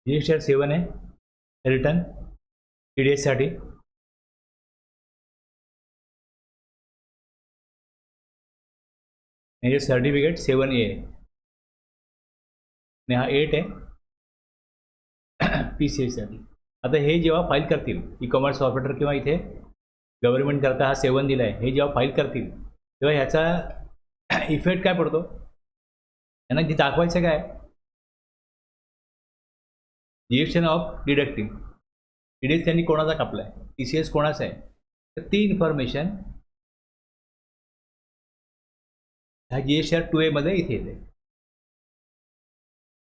Register 7 आहे return TDS साठी. म्हणजे सर्टिफिकेट 7A आहे आणि हा 8 आहे PCS साठी. आता हे जेव्हा फाईल करतील ई कॉमर्स ऑपरेटर किंवा इथे गव्हर्नमेंट करता हा 7 दिला आहे, हे जेव्हा फाईल करतील तेव्हा ह्याचा इफेक्ट काय पडतो, यांना जे दाखवायचं काय, डिडक्शन ऑफ डिडक्टिंग. TDS त्यांनी कोणाचा कापलाय, TCS कोणाचा आहे, तर ती इन्फॉर्मेशन ह्या GSR 2A मध्ये इथे येते.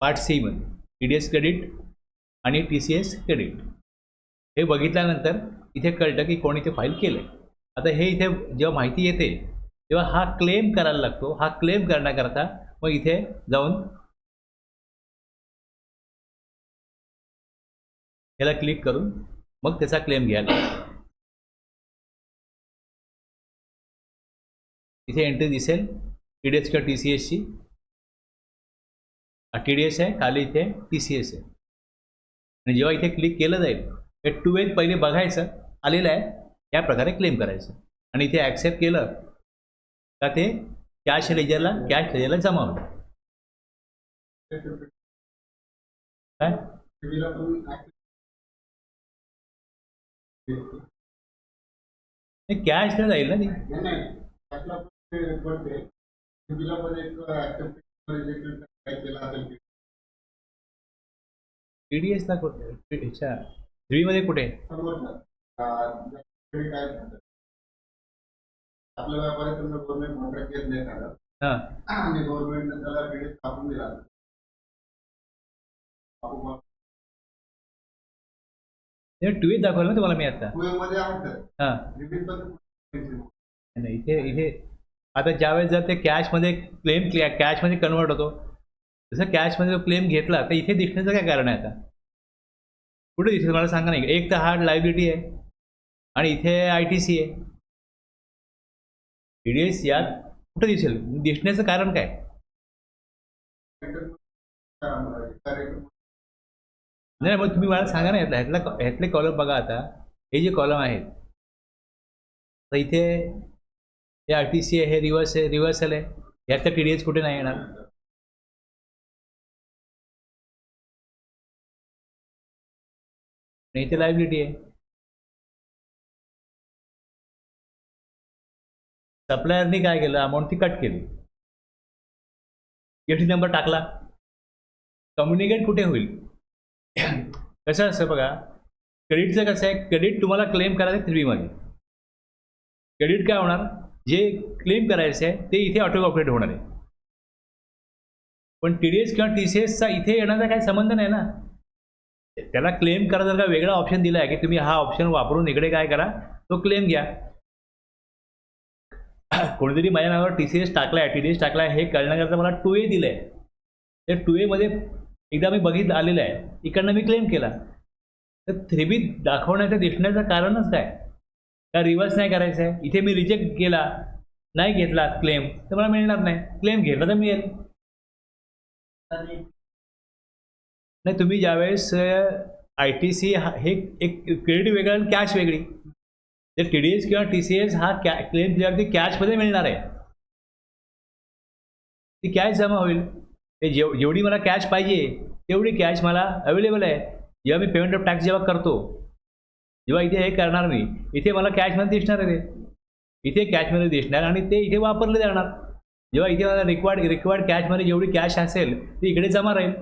पार्ट C मध्ये TDS क्रेडिट आणि TCS क्रेडिट हे बघितल्यानंतर इथे कळतं की कोणी ते फाईल केलंय. आता हे इथे जेव्हा माहिती येते तेव्हा हा क्लेम करायला लागतो. हा क्लेम करण्याकरता मग इथे जाऊन याला क्लिक करून मग त्याचा क्लेम घ्यायला. इथे एंट्री दिसेल TDS किंवा TCS ची. TDS आहे, खाली इथे TCS आहे. आणि जेव्हा इथे क्लिक केलं जाईल हे 2A पहिले बघायचं आलेलं आहे, या प्रकारे क्लेम करायचं आणि इथे ॲक्सेप्ट केलं का ते कॅश लेजरला जमा होतं. काय कॅशला जाईल ना ती. TDS ला कुठे, अच्छा 3 मध्ये कुठे, आपल्या व्यापारी समजा गव्हर्नमेंट कॉन्ट्रॅक्ट घेत नाही का, आणि गव्हर्नमेंटने त्याला क्रेडिट कापून दिला, टुवे दाखवलं ना तुम्हाला मी आता. नाही इथे आता ज्यावेळेस जर ते कॅशमध्ये क्लेम कॅशमध्ये कन्वर्ट होतो, जसं कॅशमध्ये जो क्लेम घेतला तर इथे दिसण्याचं काय कारण आहे आता, कुठे दिसेल मला सांगा नाही. एक तर हार्ड लायबिलिटी आहे आणि इथे ITC आहे. TDS यात कुठे दिसेल, दिसण्याचं कारण काय, नाही मग तुम्ही मला सांगा ना ह्यातले कॉलम बघा. आता हे जे कॉलम आहेत तर इथे हे ITC आहे, हे रिव्हर्सल आहे, यात तर TDS कुठे नाही येणार. नाही इथे लायबिलिटी आहे. सप्लायरनी काय केलं, अमाऊंट ती कट केली, EFT नंबर टाकला, कम्युनिकेट कुठे होईल. कसं असतं बघा, क्रेडिटचं कसं आहे, क्रेडिट तुम्हाला क्लेम करायचं 3 मध्ये. क्रेडिट काय होणार, जे क्लेम करायचं आहे ते इथे ऑटो ऑपरेट होणार आहे, पण TDS किंवा TCSचा इथे येण्याचा काही संबंध नाही ना. त्याला क्लेम करा जर का वेगळा ऑप्शन दिला आहे की तुम्ही हा ऑप्शन वापरून इकडे काय करा, तो क्लेम घ्या. कोणीतरी माझ्या नावावर TCS टाकलाय, TDS टाकलाय, हे कळण्याकरता मला 2A दिलंय. त्या 2A मध्ये एकदा मी बघितलं आलेलं आहे, इकडनं मी क्लेम केला. तर 3B दाखवण्याचं दिसण्याचं कारणच काय, का रिव्हर्स नाही करायचं आहे. इथे मी रिजेक्ट केला, नाही घेतला क्लेम तर मला मिळणार नाही, क्लेम घेतला तर मिळेल. नाही तुम्ही ज्यावेळेस ITC हे एक क्रेडिट वेगळं आणि कॅश वेगळी, तर TDS किंवा TCS हा क्लेम दिल्यावरती कॅशमध्ये मिळणार आहे, ती कॅश जमा होईल. ते जेवढी मला कॅश पाहिजे तेवढी कॅश मला अवेलेबल आहे. जेव्हा मी पेमेंट ऑफ टॅक्स जेव्हा करतो, जेव्हा इथे हे करणार मी, इथे मला कॅशमध्ये दिसणार आहे, ते इथे कॅशमध्ये दिसणार आणि ते इथे वापरले जाणार. जेव्हा इथे मला रिक्वायर्ड कॅशमध्ये जेवढी कॅश असेल ती इकडे जमा राहील.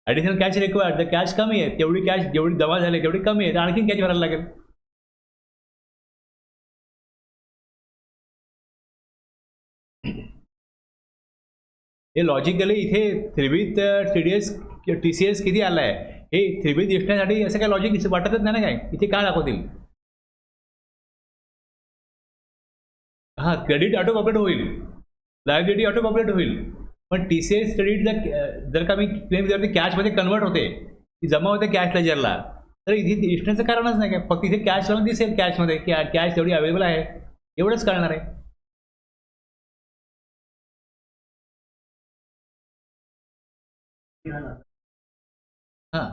ॲडिशनल कॅश रिक्वायर्ड, तर कॅश कमी आहे, तेवढी कॅश जेवढी जमा झाली तेवढी कमी आहे, तर आणखीन कॅश भरायला लागेल. हे लॉजिकली इथे 3B TDS TCS किती आलं आहे, हे 3B दिसण्यासाठी असं काय लॉजिक वाटतच नाही ना, काय इथे काय दाखवतील. हां क्रेडिट ऑटो पॉपलेट होईल, लायबिलिटी ऑटो पॉपलेट होईल, पण TCS क्रेडिट जर का मी क्लेम जर कॅशमध्ये कन्वर्ट होते, ती जमा होते कॅश लेजरला, तर इथे दिसण्याचं कारणच नाही काय. फक्त इथे कॅशवाला दिसेल, कॅशमध्ये कॅश तेवढी अवेलेबल आहे एवढंच कळणार आहे. हां.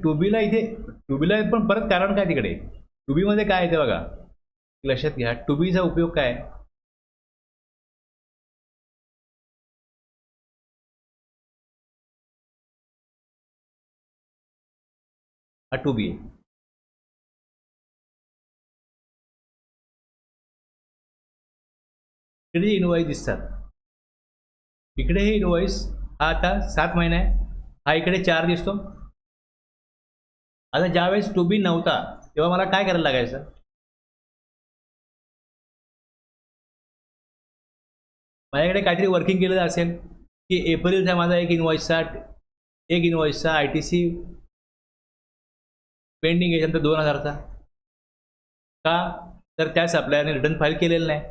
टू बीला इथे टू बीला पण परत कारण काय तिकडे? टू बीमध्ये काय आहे ते बघा. लक्षात घ्या, टू बीचा उपयोग काय आहे? हा टू बी आहे. इकडे इनवॉइस दिसतात. इकडे हे इनवॉइस हा आता 7 महिने आहे. हा इकडे 4 दिसतो. आता ज्यावेळेस टू बी नव्हता तेव्हा मला काय करायला लागायचं? माझ्याकडे काहीतरी वर्किंग केलेलं असेल की एप्रिलचा माझा एक इनवॉइसचा आय टी सी पेंडिंग आहे त्यानंतर 2000चा. का? तर त्या सप्लायरने रिटर्न फाईल केलेलं नाही.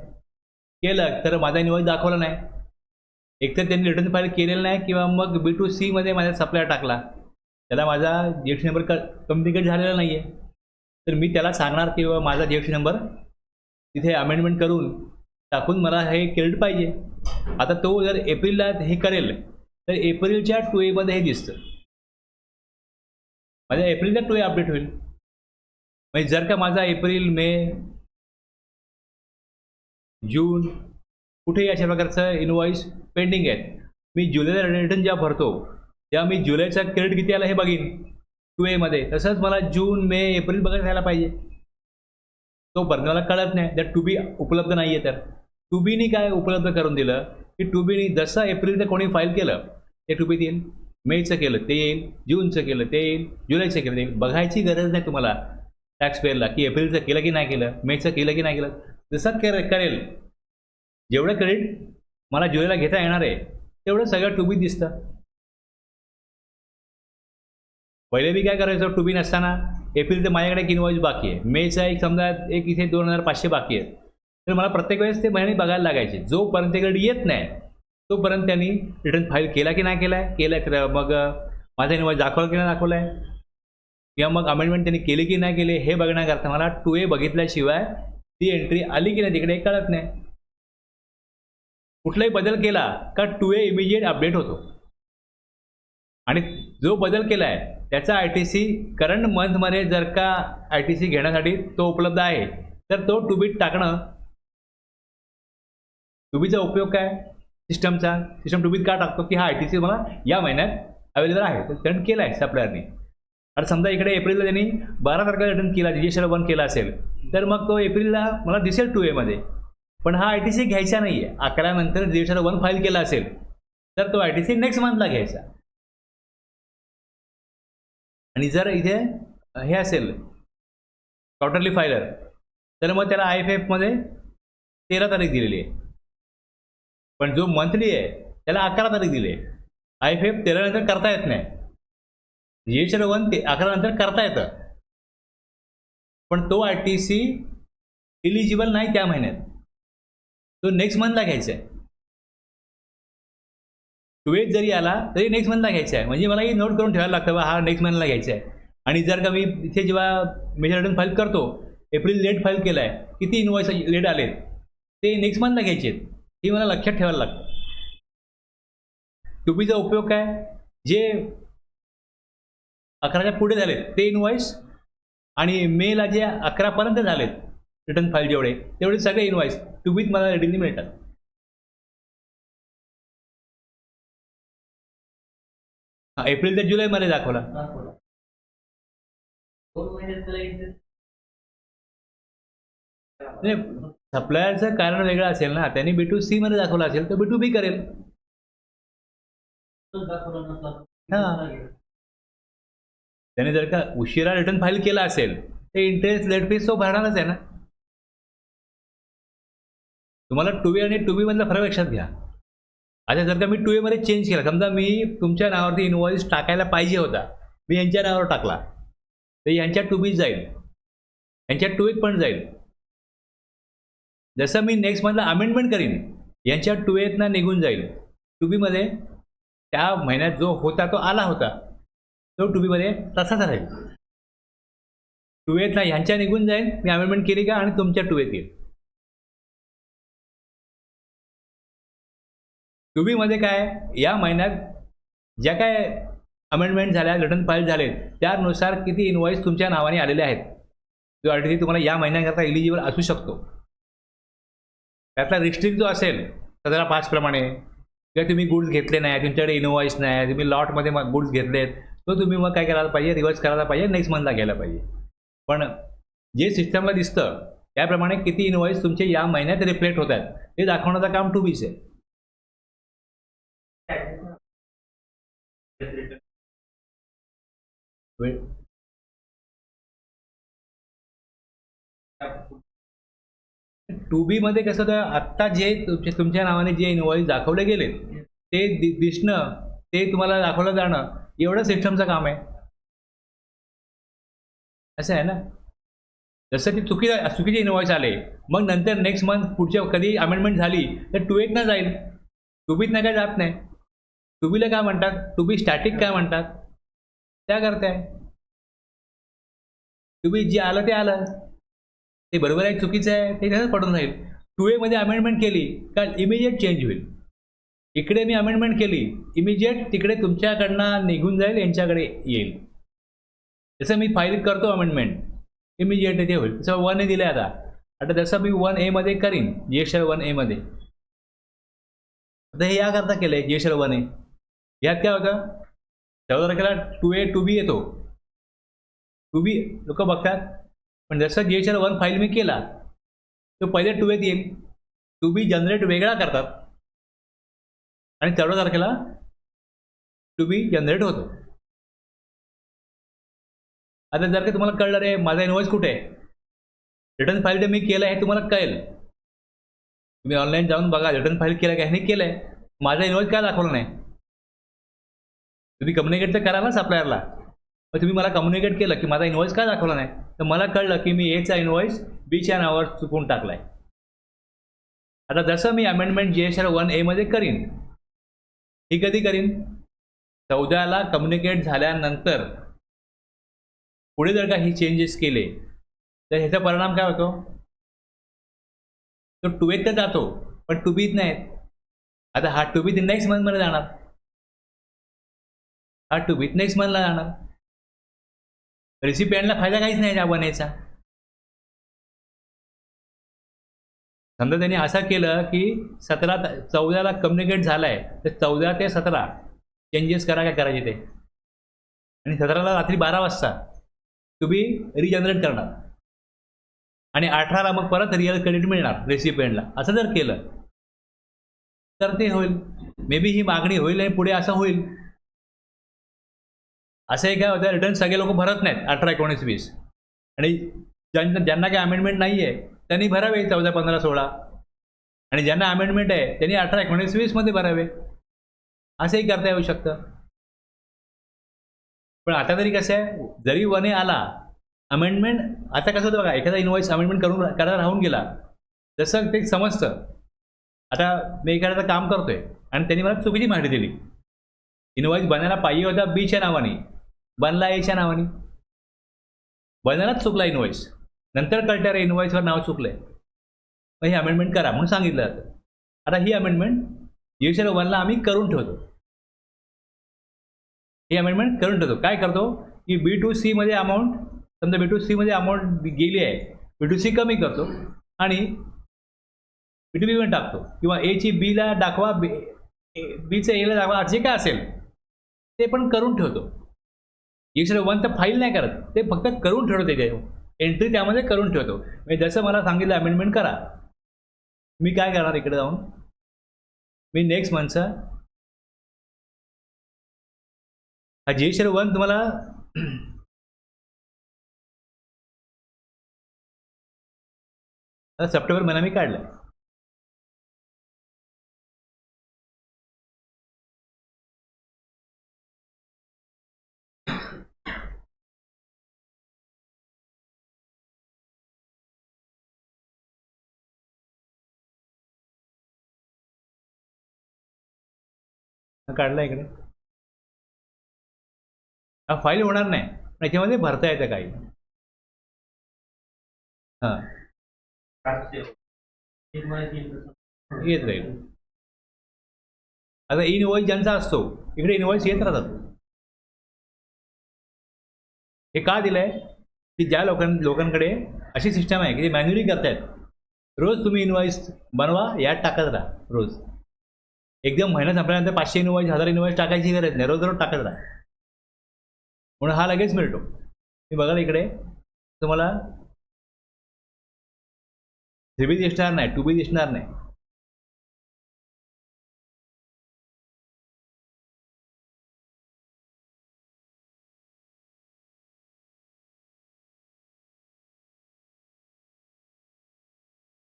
केलं तर माझा इनवॉइस दाखवला नाही. एकतर त्यांनी रिटर्न फाईल केलेलं नाही किंवा मग B2C मध्ये माझा सप्लायर टाकला. त्याला माझा GST नंबर कम्युनिकेट झालेला नाही आहे. तर मी त्याला सांगणार की बाबा माझा GST नंबर तिथे अमेंडमेंट करून टाकून मला हे क्रेडिट पाहिजे. आता तो जर एप्रिलला हे करेल तर एप्रिलच्या 2A मध्ये हे दिसतं. माझ्या एप्रिलच्या 2A अपडेट होईल. म्हणजे जर का माझा एप्रिल, मे, जून कुठेही अशा प्रकारचं इनवॉइस पेंडिंग आहेत. मी जुलैला रिटर्न जेव्हा भरतो तेव्हा मी जुलैचा क्रेडिट किती आला हे बघीन 2A मध्ये. तसंच मला जून, मे, एप्रिल बघत राहायला पाहिजे. तोपर्यंत मला कळत नाही जर टू बी उपलब्ध नाही आहे तर. टू बीनी काय उपलब्ध करून दिलं की टू बीनी जसं एप्रिलचं कोणी फाईल केलं ते टू बीत येईल, मेचं केलं ते येईल, जूनचं केलं ते येईल, जुलैचं केलं ते येईल. बघायची गरज नाही तुम्हाला टॅक्स पेअरला की एप्रिलचं केलं की नाही केलं, मेचं केलं की नाही केलं. जसं करेल जेवढं क्रेडिट मला जुलैला घेता येणार आहे तेवढं सगळं टू बी दिसतं. पहिले मी काय करायचो टू बी नसताना एप्रिलचं माझ्याकडे एक इनवॉइस बाकी आहे, मेचा एक समजा एक इथे 2500 बाकी आहे. तर मला प्रत्येक वेळेस ते महिने बघायला लागायचे. जोपर्यंत क्रेडिट येत नाही तोपर्यंत त्यांनी रिटर्न फाईल केला की नाही केला आहे, केला तर मग माझा इनवॉइस दाखवला की नाही दाखवला आहे, किंवा मग अमेंडमेंट त्यांनी केली की नाही केली हे बघण्याकरता मला 2A बघितल्याशिवाय ती एंट्री आली की नाही तिकडे कळत नाही. कुठलाही बदल केला का 2A इमिजिएट अपडेट होतो. आणि जो बदल केला आहे त्याचा ITC करंट मंथमध्ये जर का ITC घेण्यासाठी तो उपलब्ध आहे तर तो टू बीत टाकणं. टू बीचा उपयोग काय सिस्टम टू बीत का टाकतो की हा ITC मला या महिन्यात अवेलेबल आहे तर रिटर्न केला आहे सप्लायरने. आता समजा इकडे एप्रिलला त्यांनी 12 तारखेला रिटर्न केला, GST 1 केला असेल तर मग तो एप्रिलला मला दिसेल 2A मध्ये. पण हा ITC घ्यायचा नाही आहे. 11 नंतर GST 1 फाईल केला असेल तर तो ITC नेक्स्ट मंथला घ्यायचा. आणि जर इथे हे असेल क्वार्टरली फायलर तर मग त्याला IFF मध्ये 13 तारीख दिलेली आहे. पण जो मंथली आहे त्याला 11 तारीख दिली आहे. IFF 13 नंतर करता येत नाही. GST 1 11 नंतर करता येतं पण तो ITC इलिजिबल नाही त्या महिन्यात. तो नेक्स्ट मंथला घ्यायचा आहे. 2A जरी आला तरी नेक्स्ट मंथला घ्यायचा आहे. म्हणजे मला ही नोट करून ठेवायला लागतं बा हा नेक्स्ट मंथला घ्यायचा आहे. आणि जर का मी इथे जेव्हा मेजर रिटर्न फाईल करतो एप्रिल लेट फाईल केला आहे, किती इनवॉइस लेट आलेत ते नेक्स्ट मंथला घ्यायचे आहेत. ही मला लक्षात ठेवायला लागतं. टू बीचा उपयोग काय? जे 11च्या पुढे झालेत ते इनवॉइस आणि मेला जे 11 पर्यंत झालेत रिटर्न फाईल तेवढे सगळे इनवॉइस टू बीत मला रेडीली मिळतात. एप्रिल ते जुलैमध्ये दाखवला. सप्लायरचं कारण वेगळं असेल ना. त्यांनी B2C मध्ये दाखवलं असेल तर B2B करेल. त्याने जर का उशिरा रिटर्न फाईल केला असेल ते इंटरेस्ट लेट फीस तो भरणारच आहे ना. तुम्हाला 2A आणि 2B मधला फरक लक्षात घ्या. आता जर का मी 2A मध्ये चेंज केला, समजा मी तुमच्या नावावरती इनवॉइस टाकायला पाहिजे होता, मी यांच्या नावावर टाकला तर यांच्या 2B जाईल, यांच्या 2A पण जाईल. जसं मी नेक्स्ट मंथला अमेंडमेंट करीन, यांच्या 2Aतनं निघून जाईल. 2Bमध्ये त्या महिन्यात जो होता तो आला होता, तो 2Bमध्ये तसाच राहील. 2Aतनं ह्यांच्या निघून जाईल, मी अमेंडमेंट केली का आणि तुमच्या 2Aत येईल. 2Bमध्ये काय, या महिन्यात ज्या काय अमेंडमेंट झाल्या, रिटर्न फाईल झालेत, त्यानुसार किती इनवॉइस तुमच्या नावाने आलेले आहेत, जो ऑलरेडी तुम्हाला या महिन्याकरता एलिजिबल असू शकतो. त्यातला रिस्ट्रिक्ट जो असेल 17.5 प्रमाणे, किंवा तुम्ही गुड्स घेतले नाही, तुमच्याकडे इनवॉइस नाही, तुम्ही लॉटमध्ये गुड्स घेतलेत, तो तुम्ही मग काय करायला पाहिजे, रिव्हर्स करायला पाहिजे, नेक्स्ट मंथला घ्यायला पाहिजे. पण जे सिस्टमला दिसतं त्याप्रमाणे किती इनवॉइस तुमचे या महिन्यात रिफ्लेक्ट होत आहेत ते दाखवण्याचं काम 2Bच आहे. टू बी मध्ये कसं होतं, आत्ता जे तुमच्या नावाने जे इनवॉइस दाखवले गेले ते दिसणं, ते तुम्हाला दाखवलं जाणं, एवढं सिस्टमचं काम आहे. असं आहे ना. जसं की चुकीचे इनवॉइस आले, मग नंतर नेक्स्ट मंथ पुढच्या कधी अमेंडमेंट झाली तर 2Aतनं जाईल, 2Bतनं काय जात नाही. 2Bला काय म्हणतात, 2B स्टॅटिक काय म्हणतात, त्या करताय. 2B जे आलं ते आलं, ते बरोबर आहे चुकीचं आहे ते तसंच पडून राहील. 2Aमध्ये अमेंडमेंट केली का इमिजिएट चेंज होईल. इकडे मी अमेंडमेंट केली, इमिजिएट तिकडे तुमच्याकडनं निघून जाईल, यांच्याकडे येईल. जसं मी फाईल करतो अमेंडमेंट, इमिजिएट ते होईल. तसं 1A दिलं आहे आता जसं मी 1A मध्ये करीन, GSL 1A मध्ये. आता हे याकरता केलं आहे GSL 1A. यात काय होतं, 14 तारखेला 2A 2B येतो, 2B लोक बघतात, पण जसं GSL 1 फाईल मी केला तो पहिले 2Aत येईल, 2B जनरेट वेगळा करतात आणि 14 तारखेला 2B जनरेट होतो. आता जर का तुम्हाला कळलं रे माझा इनवॉइस कुठे आहे, रिटर्न फाईल तर मी केलं हे तुम्हाला कळेल, तुम्ही ऑनलाईन जाऊन बघा रिटर्न फाईल केलं का, ह्याने केलंय, माझा इनवॉइस काय दाखवलं नाही. तुम्ही कम्युनिकेट तर करा ना सप्लायरला, मग तुम्ही मला कम्युनिकेट केलं की माझा इनवॉइस काय दाखवला नाही, तर मला कळलं की मी Aचा इनवॉइस Bच्या नावावर चुकून टाकलाय. आता जसं मी अमेंडमेंट GSL 1A मध्ये करीन, ही कधी करीन, 14ला कम्युनिकेट झाल्यानंतर पुढे जर का ही चेंजेस केले तर ह्याचा परिणाम काय होतो, तो 2Aत तर जातो पण 2Bत नाही. आता हा 2B नेक्स्ट मंथमध्ये जाणार, हा 2B नेक्स्ट मंथला जाणार. रेसिपियंटला फायदा काहीच नाही त्या 1Aचा. समजा त्यांनी असं केलं की 14ला कम्युनिकेट झालाय तर 14 ते 17 चेंजेस करा, काय करायचे ते, आणि 17ला रात्री 12 वाजता तुम्ही रिजनरेट करणार आणि 18ला मग परत रिअल क्रेडिट मिळणार रेसिपियंटला. असं जर केलं तर ते होईल, मे बी ही मागणी होईल आणि पुढे असं होईल. असंही काय होतं, रिटर्न सगळे लोक भरत नाहीत 18, 19, 20, आणि ज्यांना काही अमेंडमेंट नाही आहे त्यांनी भरावे 14, 15, 16, आणि ज्यांना अमेंडमेंट आहे त्यांनी 18, 19, 20 मध्ये भरावे. असंही करता येऊ शकतं. पण आता तरी कसं आहे, जरी 1A आला अमेंडमेंट, आता कसं होतं बघा, एखादा इनवॉइस अमेंडमेंट करायला राहून गेला, जसं ते समजतं. आता मी एखाद्याचं काम करतोय आणि त्यांनी मला चुकीची माहिती दिली, इनवॉइस बनायला पाहिजे होता Bच्या नावाने, बनला Aच्या नावाने, बनायलाच चुकला इनवॉइस, नंतर कळतं रे इनवॉइसवर नाव चुकलंय, मग हे अमेंडमेंट करा म्हणून सांगितलं जातं. आता ही अमेंडमेंट GSL 1ला आम्ही करून ठेवतो, ही अमेंडमेंट करून ठेवतो. काय करतो की B2C मध्ये अमाऊंट, समजा B2C मध्ये अमाऊंट गेली आहे, B2C कमी करतो आणि B2B मध्ये टाकतो, किंवा Aची Bला दाखवा, Bचं Aला दाखवा, जे काय असेल ते पण करून ठेवतो. GSL 1 तर फाईल नाही करत, ते फक्त करून ठेवतो, त्याच्या एंट्री त्यामध्ये करून ठेवतो. म्हणजे जसं मला सांगितलं अमेंडमेंट करा, मी काय करणार, इकडे जाऊन मी नेक्स्ट मंथचा हा GSL 1 तुम्हाला सप्टेंबर महिना मी काढला. काढला इकडे. हा फाईल होणार नाही, पण याच्यामध्ये भरता येतं काही. हां, येत राहील. आता इनवॉइस ज्यांचा असतो इकडे इनवॉइस येत राहतात. हे का दिलंय की ज्या लोकांकडे अशी सिस्टम आहे की ते मॅन्युअली करतायत. रोज तुम्ही इनवॉइस बनवा, यात टाकत राहा रोज. एकदम महिना संपल्यानंतर 500 इनवॉइस 1000 इनवॉइस टाकायची गरज नाही, रोज रोज टाकत राहा, म्हणून हा लगेच मिळतो. मी बघाल इकडे तुम्हाला 3B दिसणार नाही, 2B दिसणार नाही.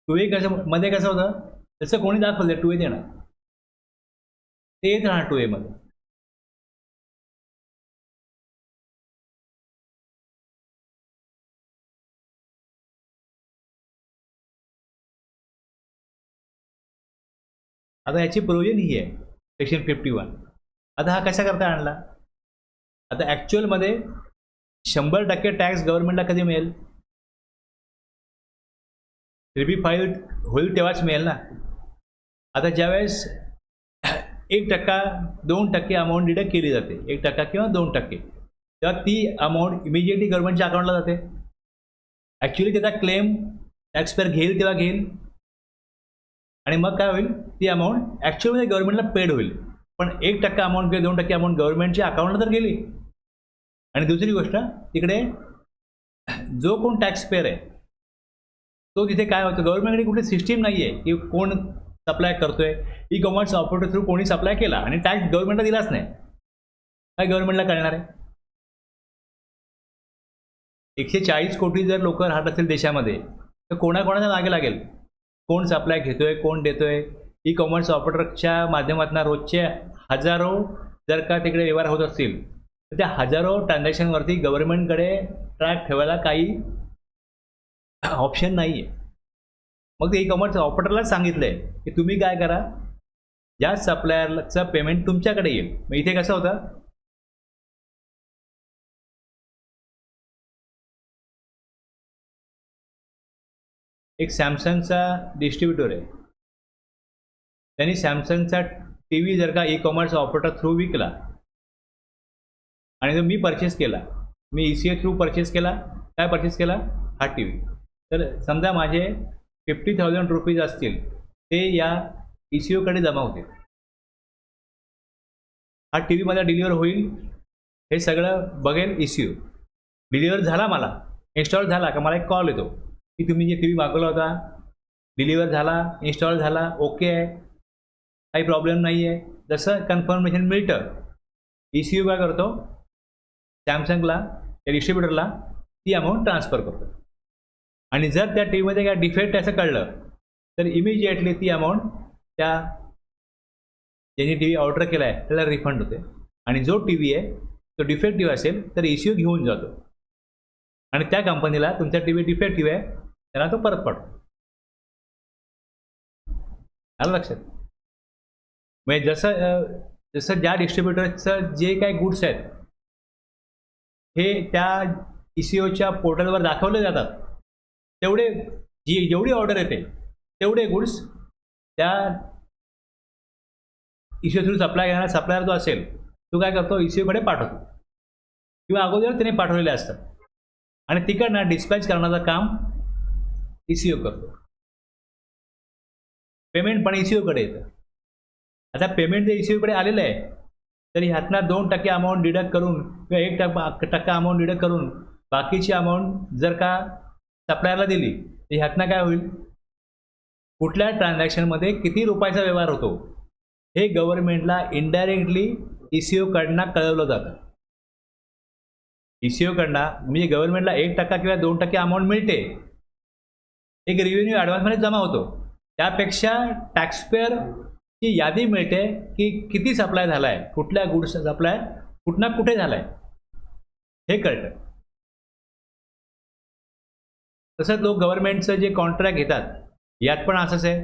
टू ए कसं मध्ये कसं होतं, तसं कोणी दाखवलं 2A देणार, ते येत राहणार 2A मध्ये. आता याची प्रोव्हिजन ही आहे सेक्शन 51. आता हा कसा करता आणला. आता ॲक्च्युअलमध्ये 100% टॅक्स गव्हर्नमेंटला कधी मिळेल. 3B फाईल होईल तेव्हाच मिळेल ना. आता ज्यावेळेस 1% 2% अमाऊंट डिडक्ट केली जाते, 1% किंवा 2%, तेव्हा ती अमाऊंट इमिजिएटली गव्हर्नमेंटच्या अकाउंटला जाते. ॲक्च्युली त्याचा क्लेम टॅक्सपेअर घेईल तेव्हा घेईल, आणि मग काय होईल, ती अमाऊंट ॲक्च्युअलमध्ये गव्हर्नमेंटला पेड होईल. पण 1% अमाऊंट किंवा 2% अमाऊंट गव्हर्नमेंटच्या अकाउंटला तर गेली. आणि दुसरी गोष्ट, तिकडे जो कोण टॅक्सपेअर आहे तो तिथे काय होतं, गव्हर्नमेंटकडे कुठे सिस्टीम नाही आहे की कोण सप्लाय करतोय. ई कॉमर्स ऑपरेटर थ्रू कोणी सप्लाय केला आणि टॅक्स गव्हर्नमेंटला दिलाच नाही, काय गव्हर्नमेंटला कळणार आहे. 140 कोटी जर लोक राहत असतील देशामध्ये, तर कोणाकोणाच्या मागे लागेल, कोण सप्लाय घेतोय, कोण देतोय. ई कॉमर्स ऑपरेटरच्या माध्यमातून रोजचे हजारो जर का तिकडे व्यवहार होत असतील, तर त्या हजारो ट्रान्झॅक्शनवरती गव्हर्नमेंटकडे ट्रॅक ठेवायला काही ऑप्शन नाही आहे. मग ते ई कॉमर्स ऑपरेटरलाच सांगितलं आहे की तुम्ही काय करा, ज्या सप्लायरचं पेमेंट तुमच्याकडे येईल. मग इथे कसं होतं, एक सॅमसंगचा डिस्ट्रीब्युटर आहे, त्यांनी सॅमसंगचा TV जर का ई कॉमर्स ऑपरेटर थ्रू विकला आणि जर मी परचेस केला, मी ECA थ्रू परचेस केला, काय परचेस केला, हा TV. तर समजा माझे 50,000 रुपीज असतील, ते या ECOकडे जमा होते. हा TV माझा डिलिव्हर होईल, हे सगळं बघेल ECO. डिलिव्हर झाला, मला इन्स्टॉल झाला का मला एक कॉल येतो की तुम्ही जे TV मागवला होता डिलिव्हर झाला, इन्स्टॉल झाला, ओके आहे, काही प्रॉब्लेम नाही आहे. जसं कन्फर्मेशन मिळतं, ECO काय करतो, सॅमसंगला, त्या डिस्ट्रीब्युटरला ती अमाऊंट ट्रान्सफर करतो. आणि जर त्या टीव्हीमध्ये काय डिफेक्ट असं कळलं, तर इमिजिएटली ती अमाऊंट त्या ज्यांनी TV ऑर्डर केला आहे त्याला रिफंड होते. आणि जो TV आहे तो डिफेक्टिव्ह असेल तर ECO घेऊन जातो आणि त्या कंपनीला तुमचा TV डिफेक्टिव्ह आहे त्यांना तो परत पाठवतो. आलं लक्षात. म्हणजे जसं ज्या डिस्ट्रीब्युटरचं जे काही गुड्स आहेत हे त्या ECOच्या पोर्टलवर दाखवले जातात, तेवढे जेवढी ऑर्डर येते तेवढे गुड्स त्या ECO थ्रू सप्लाय घेणारा सप्लायर जो असेल तो काय करतो, ECOकडे पाठवतो किंवा अगोदर त्याने पाठवलेले असतात आणि तिकडनं डिस्पॅच करण्याचं काम ECO करतो. पेमेंट पण ECOकडे येतं. आता पेमेंट जर ECOकडे आलेलं आहे तर ह्यातनं 2% अमाऊंट डिडक्ट करून किंवा 1% अमाऊंट डिडक्ट करून बाकीची अमाऊंट जर का सप्लायरला दिली तर ह्यातनं काय होईल, कुठल्या ट्रान्झॅक्शनमध्ये किती रुपयाचा व्यवहार होतो हे गव्हर्नमेंटला इनडायरेक्टली ECOकडनं कळवलं जातं. ECOकडनं म्हणजे गव्हर्नमेंटला 1% किंवा 2% अमाऊंट मिळते, एक रेव्हेन्यू ॲडव्हान्समध्ये जमा होतो. त्यापेक्षा टॅक्सपेअरची यादी मिळते की किती सप्लाय झाला आहे, कुठल्या गुड्स सप्लाय कुठनं कुठे झाला आहे हे कळतं. तसंच लोक गव्हर्नमेंटचं जे कॉन्ट्रॅक्ट घेतात यात पण असंच आहे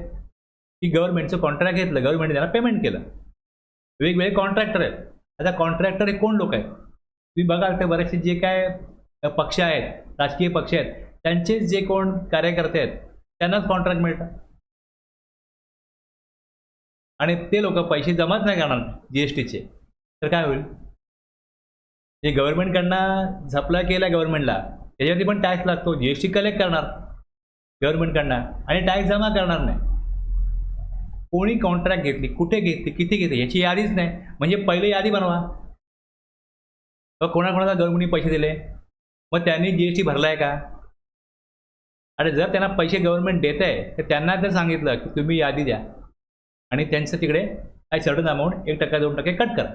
की गव्हर्नमेंटचं कॉन्ट्रॅक्ट घेतलं, गव्हर्नमेंटने त्याला पेमेंट केलं, वेगवेगळे कॉन्ट्रॅक्टर आहेत. आता कॉन्ट्रॅक्टर हे कोण लोक आहेत? तुम्ही बघाल ते बरेचसे जे काय पक्ष आहेत, राजकीय पक्ष आहेत, त्यांचेच जे कोण कार्यकर्ते आहेत त्यांनाच कॉन्ट्रॅक्ट मिळतं. आणि ते लोक पैसे जमाच नाही करणार जीएसटीचे, तर काय होईल? जे गव्हर्नमेंटकडनं सप्लाय केलं गव्हर्नमेंटला त्याच्यावरती पण टॅक्स लागतो. जीएसटी कलेक्ट करणार गव्हर्नमेंटकडनं आणि टॅक्स जमा करणार नाही. कोणी कॉन्ट्रॅक्ट घेतली, कुठे घेतली, किती घेतली याची यादीच नाही. म्हणजे पहिले यादी बनवा. कोणाकोणाला गव्हर्नमेंटने पैसे दिले, मग त्यांनी जीएसटी भरलाय का? आणि जर त्यांना पैसे गव्हर्नमेंट देत आहे तर त्यांना जर सांगितलं की तुम्ही यादी द्या आणि त्यांचं तिकडे काही सर्टन अमाऊंट 1% 2% कट करा,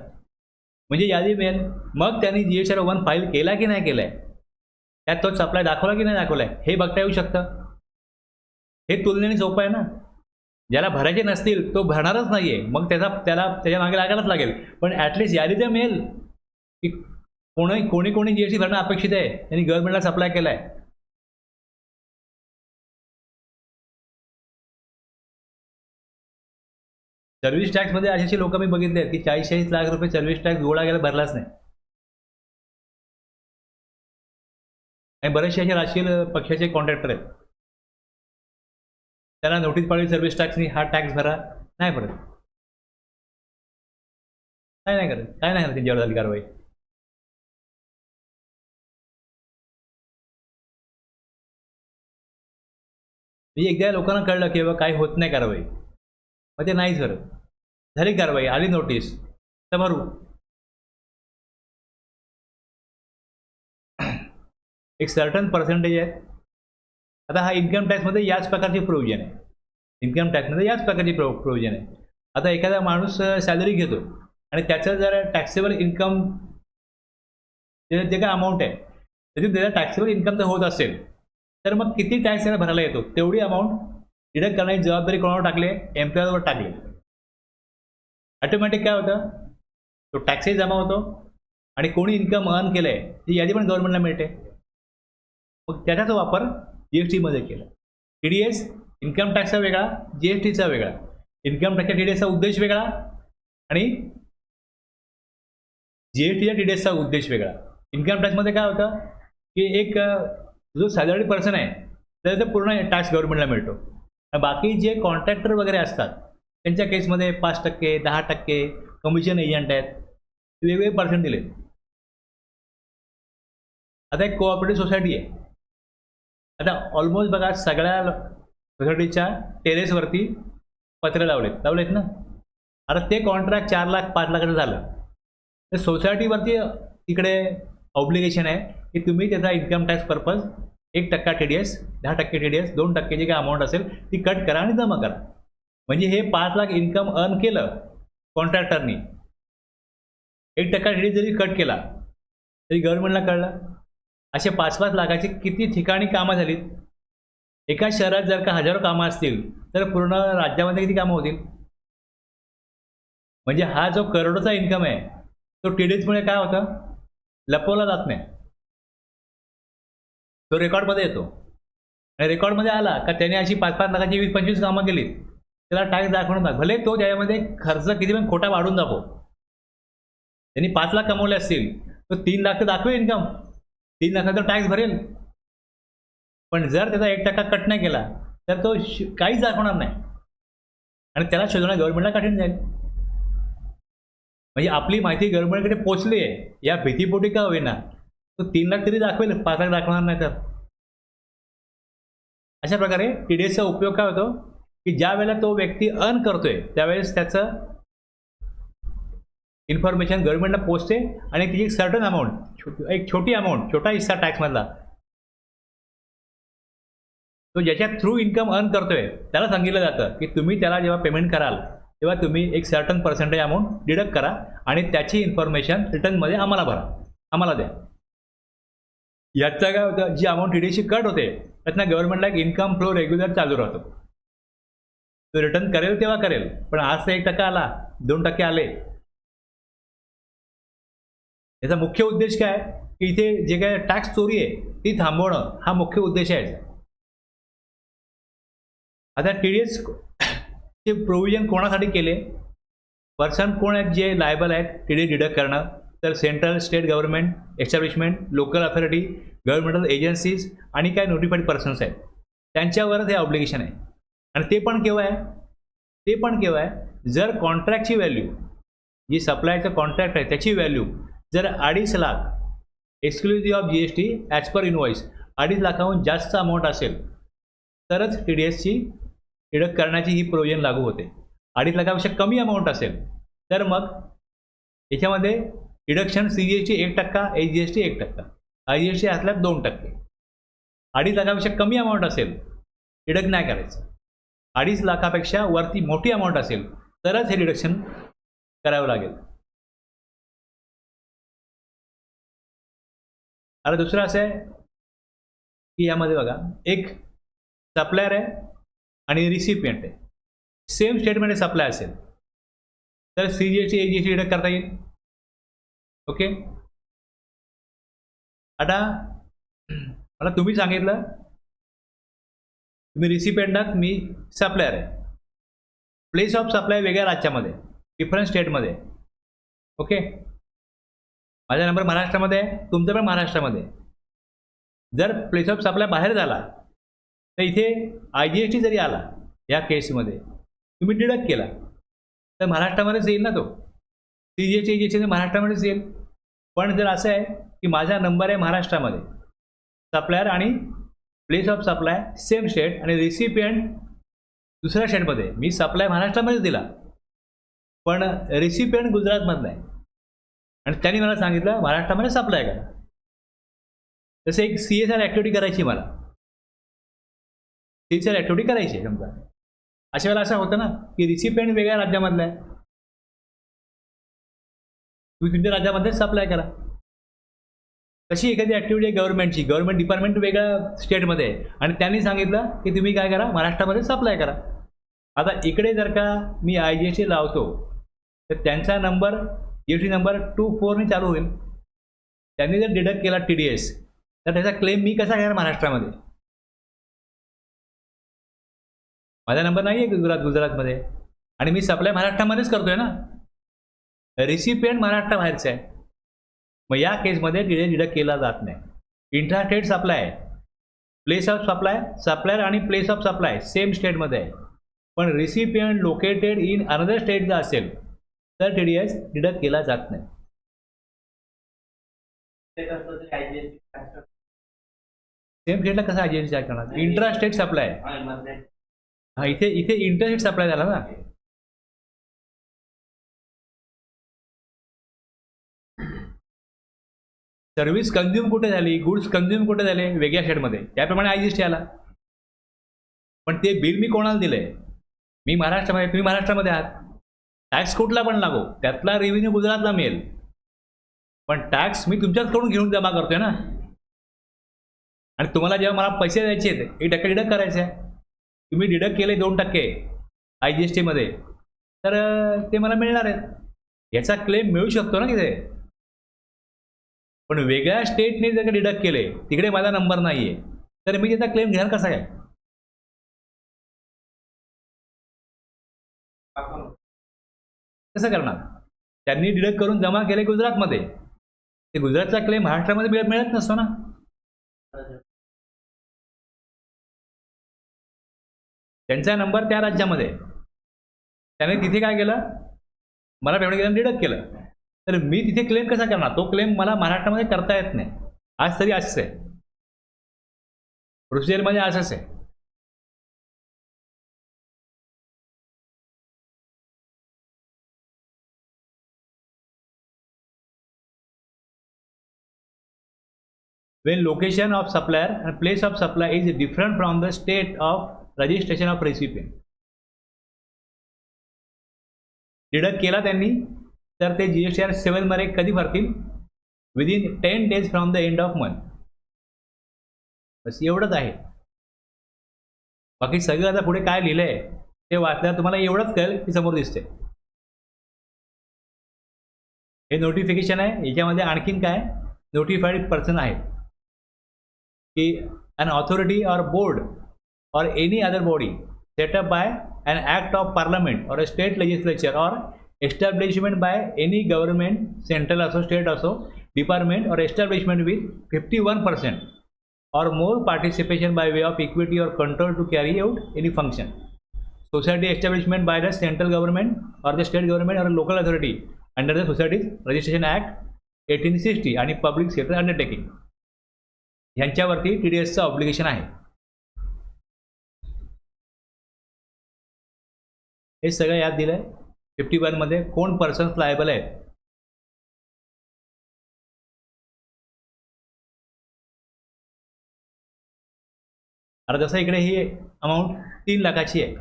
म्हणजे यादी मिळेल. मग त्यांनी जीएसटी वन फाईल केला की नाही केलाय, त्यात तो सप्लाय दाखवला की नाही दाखवलाय हे बघता येऊ शकतं. हे तुलनेने सोपं आहे ना. ज्याला भरायचे नसतील तो भरणारच नाहीये, मग त्याच्या मागे लागायलाच लागेल. पण ॲटलिस्ट यादी तर मिळेल की कोणी जीएसटी भरणं अपेक्षित आहे, त्यांनी गव्हर्नमेंटला सप्लाय केलाय. सर्व्हिस टॅक्समध्ये अशी लोक मी बघितले आहेत की 40-40 लाख रुपये सर्व्हिस टॅक्स गोळा गेला भरलाच नाही. आणि बरेचसे असे राजकीय पक्षाचे कॉन्ट्रॅक्टर आहेत, त्यांना नोटीस पाळली सर्व्हिस टॅक्सनी हा टॅक्स भरा, नाही भरत. काय नाही करत त्यांच्यावर झाली कारवाई. म्हणजे एकदा लोकांना कळलं की बाबा काही होत नाही कारवाई, मग ते नाहीच करत. झाली कारवाई, आली नोटीस, तर भरू. एक सर्टन पर्सेंटेज आहे. आता हा इन्कम टॅक्समध्ये याच प्रकारची प्रोव्हिजन आहे. इन्कम टॅक्समध्ये याच प्रकारची प्रोव्हिजन आहे. आता एखादा माणूस सॅलरी घेतो आणि त्याचं जर टॅक्सेबल इन्कम जे काय अमाऊंट आहे त्याची त्याचा टॅक्सेबल इन्कम जर होत असेल तर मग किती टॅक्स त्याला भरायला येतो तेवढी अमाऊंट डिडक्ट करण्याची जबाबदारी कोणावर टाकली? एम्प्लॉयरवर टाकली. ऑटोमॅटिक काय होतं, तो टॅक्सही जमा होतो आणि कोणी इन्कम अर्न केलंय ती यादी पण गव्हर्नमेंटला मिळते. मग त्याचाच वापर जीएसटीमध्ये केला. टीडीएस इन्कम टॅक्सचा वेगळा, जीएसटीचा वेगळा. इन्कम टॅक्सच्या टीडीएसचा उद्देश वेगळा आणि जीएसटीच्या टीडीएसचा उद्देश वेगळा. इन्कम टॅक्समध्ये काय होतं की एक जो सॅलरी पर्सन आहे त्याचा पूर्ण टॅक्स गव्हर्नमेंटला मिळतो. बाकी जे कॉन्ट्रॅक्टर वगैरे असतात त्यांच्या केसमध्ये 5%, 10% कमिशन एजंट आहेत, वेगवेगळे पर्सेंट दिले. आता एक कोऑपरेटिव्ह सोसायटी आहे. आता ऑलमोस्ट बघा सगळ्या सोसायटीच्या टेरेसवरती पत्रे लावलेत ना. आता ते कॉन्ट्रॅक्ट 4 लाख 5 लाखाचं झालं तर सोसायटीवरती इकडे ऑब्लिगेशन आहे की तुम्ही त्याचा income tax purpose 1% TDS, 10% TDS, 2% जी काय अमाऊंट असेल ती कट करा आणि जमा करा. म्हणजे हे 5 लाख इन्कम अर्न केलं कॉन्ट्रॅक्टरनी, 1% TDS जरी कट केला तरी गव्हर्नमेंटला कळलं. असे 5-5 लाखाची किती ठिकाणी कामं झालीत. एका शहरात जर का हजारो कामं असतील तर पूर्ण राज्यामध्ये किती कामं होतील. म्हणजे हा जो करोडोचा इन्कम आहे तो TDSमुळे काय होतं, लपवला जात नाही. तो रेकॉर्डमध्ये येतो आणि रेकॉर्डमध्ये आला का त्याने अशी 5-5 लाखाची 20-25 कामं केली त्याला टॅक्स दाखवणार. भले तो त्याच्यामध्ये खर्च किती पण खोटा वाढून दाखव. त्यांनी 5 लाख कमवले असतील तर 3 लाख तर दाखवेल इन्कम, 3 लाखाचा टॅक्स भरेल. पण जर त्याचा 1% कट नाही केला तर तो काहीच दाखवणार नाही आणि त्याला शोधणं गव्हर्नमेंटला कठीण जाईल. म्हणजे आपली माहिती गव्हर्नमेंटकडे पोहोचली आहे या भीतीपोटी का होईना, तो 3 लाख तरी दाखवेल, 5 लाख दाखवणार नाही. तर अशा प्रकारे TDSचा उपयोग काय होतो की ज्या वेळेला तो व्यक्ती अर्न करतोय त्यावेळेस त्याचं इन्फॉर्मेशन गव्हर्नमेंटला पोहोचते आणि ती एक सर्टन अमाऊंट, एक छोटी अमाऊंट, छोटा हिस्सा टॅक्समधला तो ज्याच्या थ्रू इन्कम अर्न करतोय त्याला सांगितलं जातं की तुम्ही त्याला जेव्हा पेमेंट कराल तेव्हा तुम्ही एक सर्टन पर्सेंटेज अमाऊंट डिडक्ट करा आणि त्याची इन्फॉर्मेशन रिटर्नमध्ये आम्हाला भरा, आम्हाला द्या. याचा काय होतं, जी अमाऊंट TDSची कट होते त्यातनं गव्हर्नमेंटला एक इन्कम फ्लो रेग्युलर चालू राहतो. तो रिटर्न करेल तेव्हा करेल, पण आज तर 1% आला, 2% आले. याचा मुख्य उद्देश काय की इथे जे काय टॅक्स चोरी आहे ती थांबवणं हा मुख्य उद्देश आहे. आता TDS चे प्रोव्हिजन कोणासाठी केले पर्सन कोण आहेत जे लायबल आहेत TDS डिडक्ट करणं, तर central state government establishment, local authority, governmental agencies आणि काय नोटिफाईड पर्सन्स आहेत त्यांच्यावरच हे ऑब्लिगेशन आहे. आणि ते पण केव्हा आहे जर कॉन्ट्रॅक्टची व्हॅल्यू, जी सप्लायचं कॉन्ट्रॅक्ट आहे त्याची व्हॅल्यू जर 2.5 lakh exclusive of GST as per invoice 2.5 लाखाहून जास्त अमाऊंट असेल तरच TDSची डिडक्ट करण्याची ही प्रोव्हिजन लागू होते. 2.5 लाखापेक्षा कमी अमाऊंट असेल तर मग याच्यामध्ये डिडक्शन CGST 1%, HGST 1%, IGST असल्यास 2%. 2.5 लाखापेक्षा कमी अमाऊंट असेल डिडक्ट नाही करायचं. 2.5 लाखापेक्षा वरती मोठी अमाऊंट असेल तरच हे डिडक्शन करावं लागेल. आता दुसरं असं आहे की यामध्ये बघा, एक सप्लायर आहे आणि रिसिपियंट आहे. सेम स्टेटमध्ये सप्लाय असेल तर CGST HGST डिडक्ट करता येईल. ओके. आता मला तुम्ही सांगितलं तुम्ही रिसिपियंट आहात, मी सप्लायर आहे. प्लेस ऑफ सप्लाय वेगळ्या राज्यामध्ये, डिफरंट स्टेटमध्ये. ओके. माझा नंबर महाराष्ट्रामध्ये आहे, तुमचा पण महाराष्ट्रामध्ये. जर प्लेस ऑफ सप्लाय बाहेर झाला तर इथे IGST जरी आला या केसमध्ये तुम्ही डिडक्ट केला तर महाराष्ट्रामध्येच येईल ना तो. CGST HGST महाराष्ट्रामध्येच येईल. पण जर असं आहे की माझा नंबर आहे महाराष्ट्रामध्ये, सप्लायर आणि place of supply same state आणि रिसिपियंट दुसऱ्या स्टेटमध्ये, मी सप्लाय महाराष्ट्रामध्येच दिला पण रिसिपियंट गुजरातमधला आहे आणि त्यांनी मला सांगितलं महाराष्ट्रामध्ये सप्लाय करा. तसं एक CSR ॲक्टिव्हिटी करायची, मला CSR ॲक्टिव्हिटी करायची आहे समजा. अशा वेळेला असं होतं ना की रिसिपियंट वेगळ्या राज्यामधला आहे, तुम्ही तुमच्या राज्यामध्ये सप्लाय करा. तशी एखादी ॲक्टिव्हिटी आहे गव्हर्नमेंटची, गव्हर्नमेंट डिपार्टमेंट वेगळ्या स्टेटमध्ये आहे आणि त्यांनी सांगितलं की तुम्ही काय करा, महाराष्ट्रामध्ये सप्लाय करा. आता इकडे जर का मी IGST लावतो तर त्यांचा नंबर GST नंबर 24 ने चालू होईल. त्यांनी जर डिडक्ट केला TDS तर त्याचा क्लेम मी कसा घेणार महाराष्ट्रामध्ये? माझा नंबर नाही आहे गुजरातमध्ये आणि मी सप्लाय महाराष्ट्रामध्येच करतोय ना. रिसिपियंट महाराष्ट्राबाहेरचा आहे. मग या केसमध्ये TDS डिडक्ट केला जात नाही. Intrastate supply, place of supply, supplier आणि प्लेस ऑफ सप्लाय सेम स्टेटमध्ये आहे, पण recipient located in another state जर असेल तर TDS डिडक्ट केला जात नाही. सेम स्टेटला कसा IGST चार्ज करणार? Intrastate supply. हा, इथे इंटरस्टेट सप्लाय झाला ना. सर्व्हिस कन्झ्युम कुठे झाली, गुड्स कन्झ्युम कुठे झाले, वेगळ्या स्टेटमध्ये, त्याप्रमाणे IGST आला. पण ते बिल मी कोणाला दिलंय? मी महाराष्ट्रामध्ये, तुम्ही महाराष्ट्रामध्ये आहात. टॅक्स कुठला पण लागो, त्यातला रेव्हेन्यू गुजरातला मिळेल, पण टॅक्स मी तुमच्याचकडून घेऊन जमा करतोय ना. आणि तुम्हाला जेव्हा मला पैसे द्यायचे आहेत 1% डिडक्ट करायचे आहे, तुम्ही डिडक्ट केले 2% IGST मध्ये, तर ते मला मिळणार आहेत. याचा क्लेम मिळू शकतो ना तिथे. पण वेगळ्या स्टेटने जर का डिडक्ट केले, तिकडे माझा नंबर नाही आहे, तर मी त्याचा क्लेम घेणार कसा काय? कसं करणार? त्यांनी डिडक्ट करून जमा केले गुजरातमध्ये, ते गुजरातचा क्लेम महाराष्ट्रामध्ये मिळत नसतो ना. त्यांचा नंबर त्या राज्यामध्ये, त्याने तिथे काय केलं, मला पेमेंट केलं, डिडक्ट केलं, तर मी तिथे क्लेम कसा करणार? तो क्लेम मला महाराष्ट्रामध्ये करता येत नाही. आज तरी असंच आहे, प्रोसिजरमध्ये असंच आहे. When location of supplier and place of supply is different from the state of registration of recipient. Deduct केला त्यांनी तर ते GSTR 7 मध्ये कधी भरतील? Within 10 days from the end of month. बस एवढंच आहे. बाकी सगळं आता पुढे काय लिहिलंय ते वाचल्यावर तुम्हाला एवढंच कळेल की समोर दिसते. हे नोटिफिकेशन आहे. याच्यामध्ये आणखीन काय नोटिफाईड पर्सन आहे की an authority or board or any other body set up by an act of parliament or a state legislature or establishment by any government, central असो, स्टेट असो, डिपार्टमेंट और establishment with 51% or more participation by way of equity or control to carry out any function. Society establishment by the central government or the state government or local authority under the Societies Registration Act 1860 आणि public sector undertaking यांच्यावरती TDSचं obligation आहे. हे सगळं यात दिलंय. 51 मध्ये कोण persons liable आहेत. आता जसं इकडे ही अमाऊंट 3 लाखाची आहे,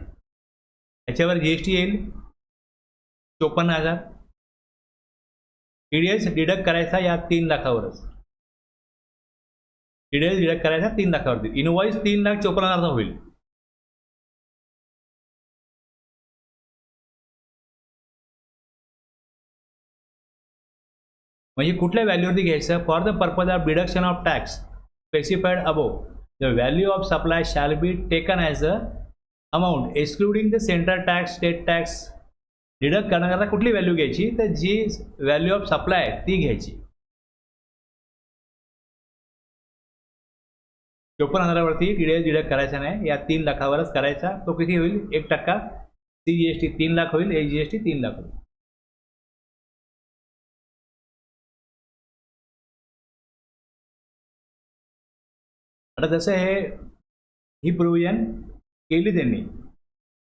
याच्यावर GST येईल 54,000. TDS डिडक्ट करायचा या 3 लाखावरच. TDS डिडक्ट करायचा 3 लाखावरती. इनवॉइस 3,54,000 होईल. म्हणजे कुठल्या व्हॅल्यूवरती घ्यायचं. For the purpose of deduction of tax specified above the value of supply shall be taken as a amount excluding the central tax, state tax. Deduct करण्याकरता कुठली value घ्यायची, तर जी व्हॅल्यू ऑफ सप्लाय आहे ती घ्यायची. 54,000वरती TDS डिडक्ट करायचा नाही, या 3 लाखावरच करायचा. तो किती होईल, 1% CGST 3 लाख होईल, AGST 3 लाख होईल. आता जसं ही प्रोव्हिजन केली त्यांनी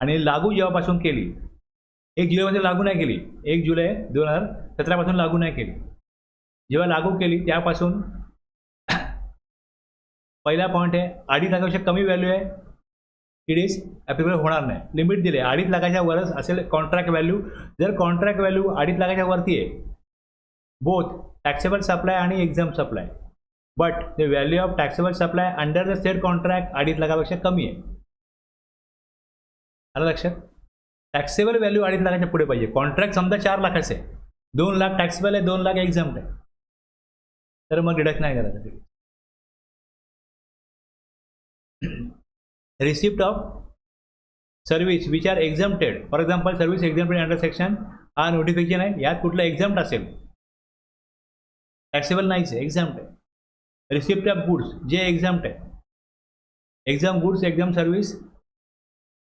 आणि लागू जेव्हापासून केली, 1 जुलैमध्ये लागू नाही केली, 1 जुलै 2017 पासून लागू नाही केली. जेव्हा लागू केली त्यापासून पहिला पॉईंट आहे, 2.5 लाखापेक्षा कमी व्हॅल्यू आहे TDS ॲप्लिकेबल होणार नाही. लिमिट दिले 2.5 लाखाच्या वरच असेल कॉन्ट्रॅक्ट व्हॅल्यू. जर कॉन्ट्रॅक्ट व्हॅल्यू 2.5 लाखाच्या वरती आहे, बोथ टॅक्सेबल सप्लाय आणि exam supply, but the value of taxable supply under the state contract 2.5 लाखापेक्षा कमी आहे. आलं लक्षात. टॅक्सेबल व्हॅल्यू 2.5 लाखाच्या पुढे पाहिजे. कॉन्ट्रॅक्ट समजा 4 लाखाचे आहे, 2 लाख टॅक्सेबल आहे, 2 लाख एक्झाम्प्ट आहे, तर मग डिडक्ट नाही करायचं. Receipt of service which are exempted, for example service exempted under section, हा नोटिफिकेशन आहे, यात कुठलं एक्झाम्प्ट असेल, टॅक्सेबल नाहीच आहे, एक्झाम्प्ट आहे. रिसिप्ट ऑफ गुड्स जे एक्झाम्प्ट आहे, exempt goods, exempt service,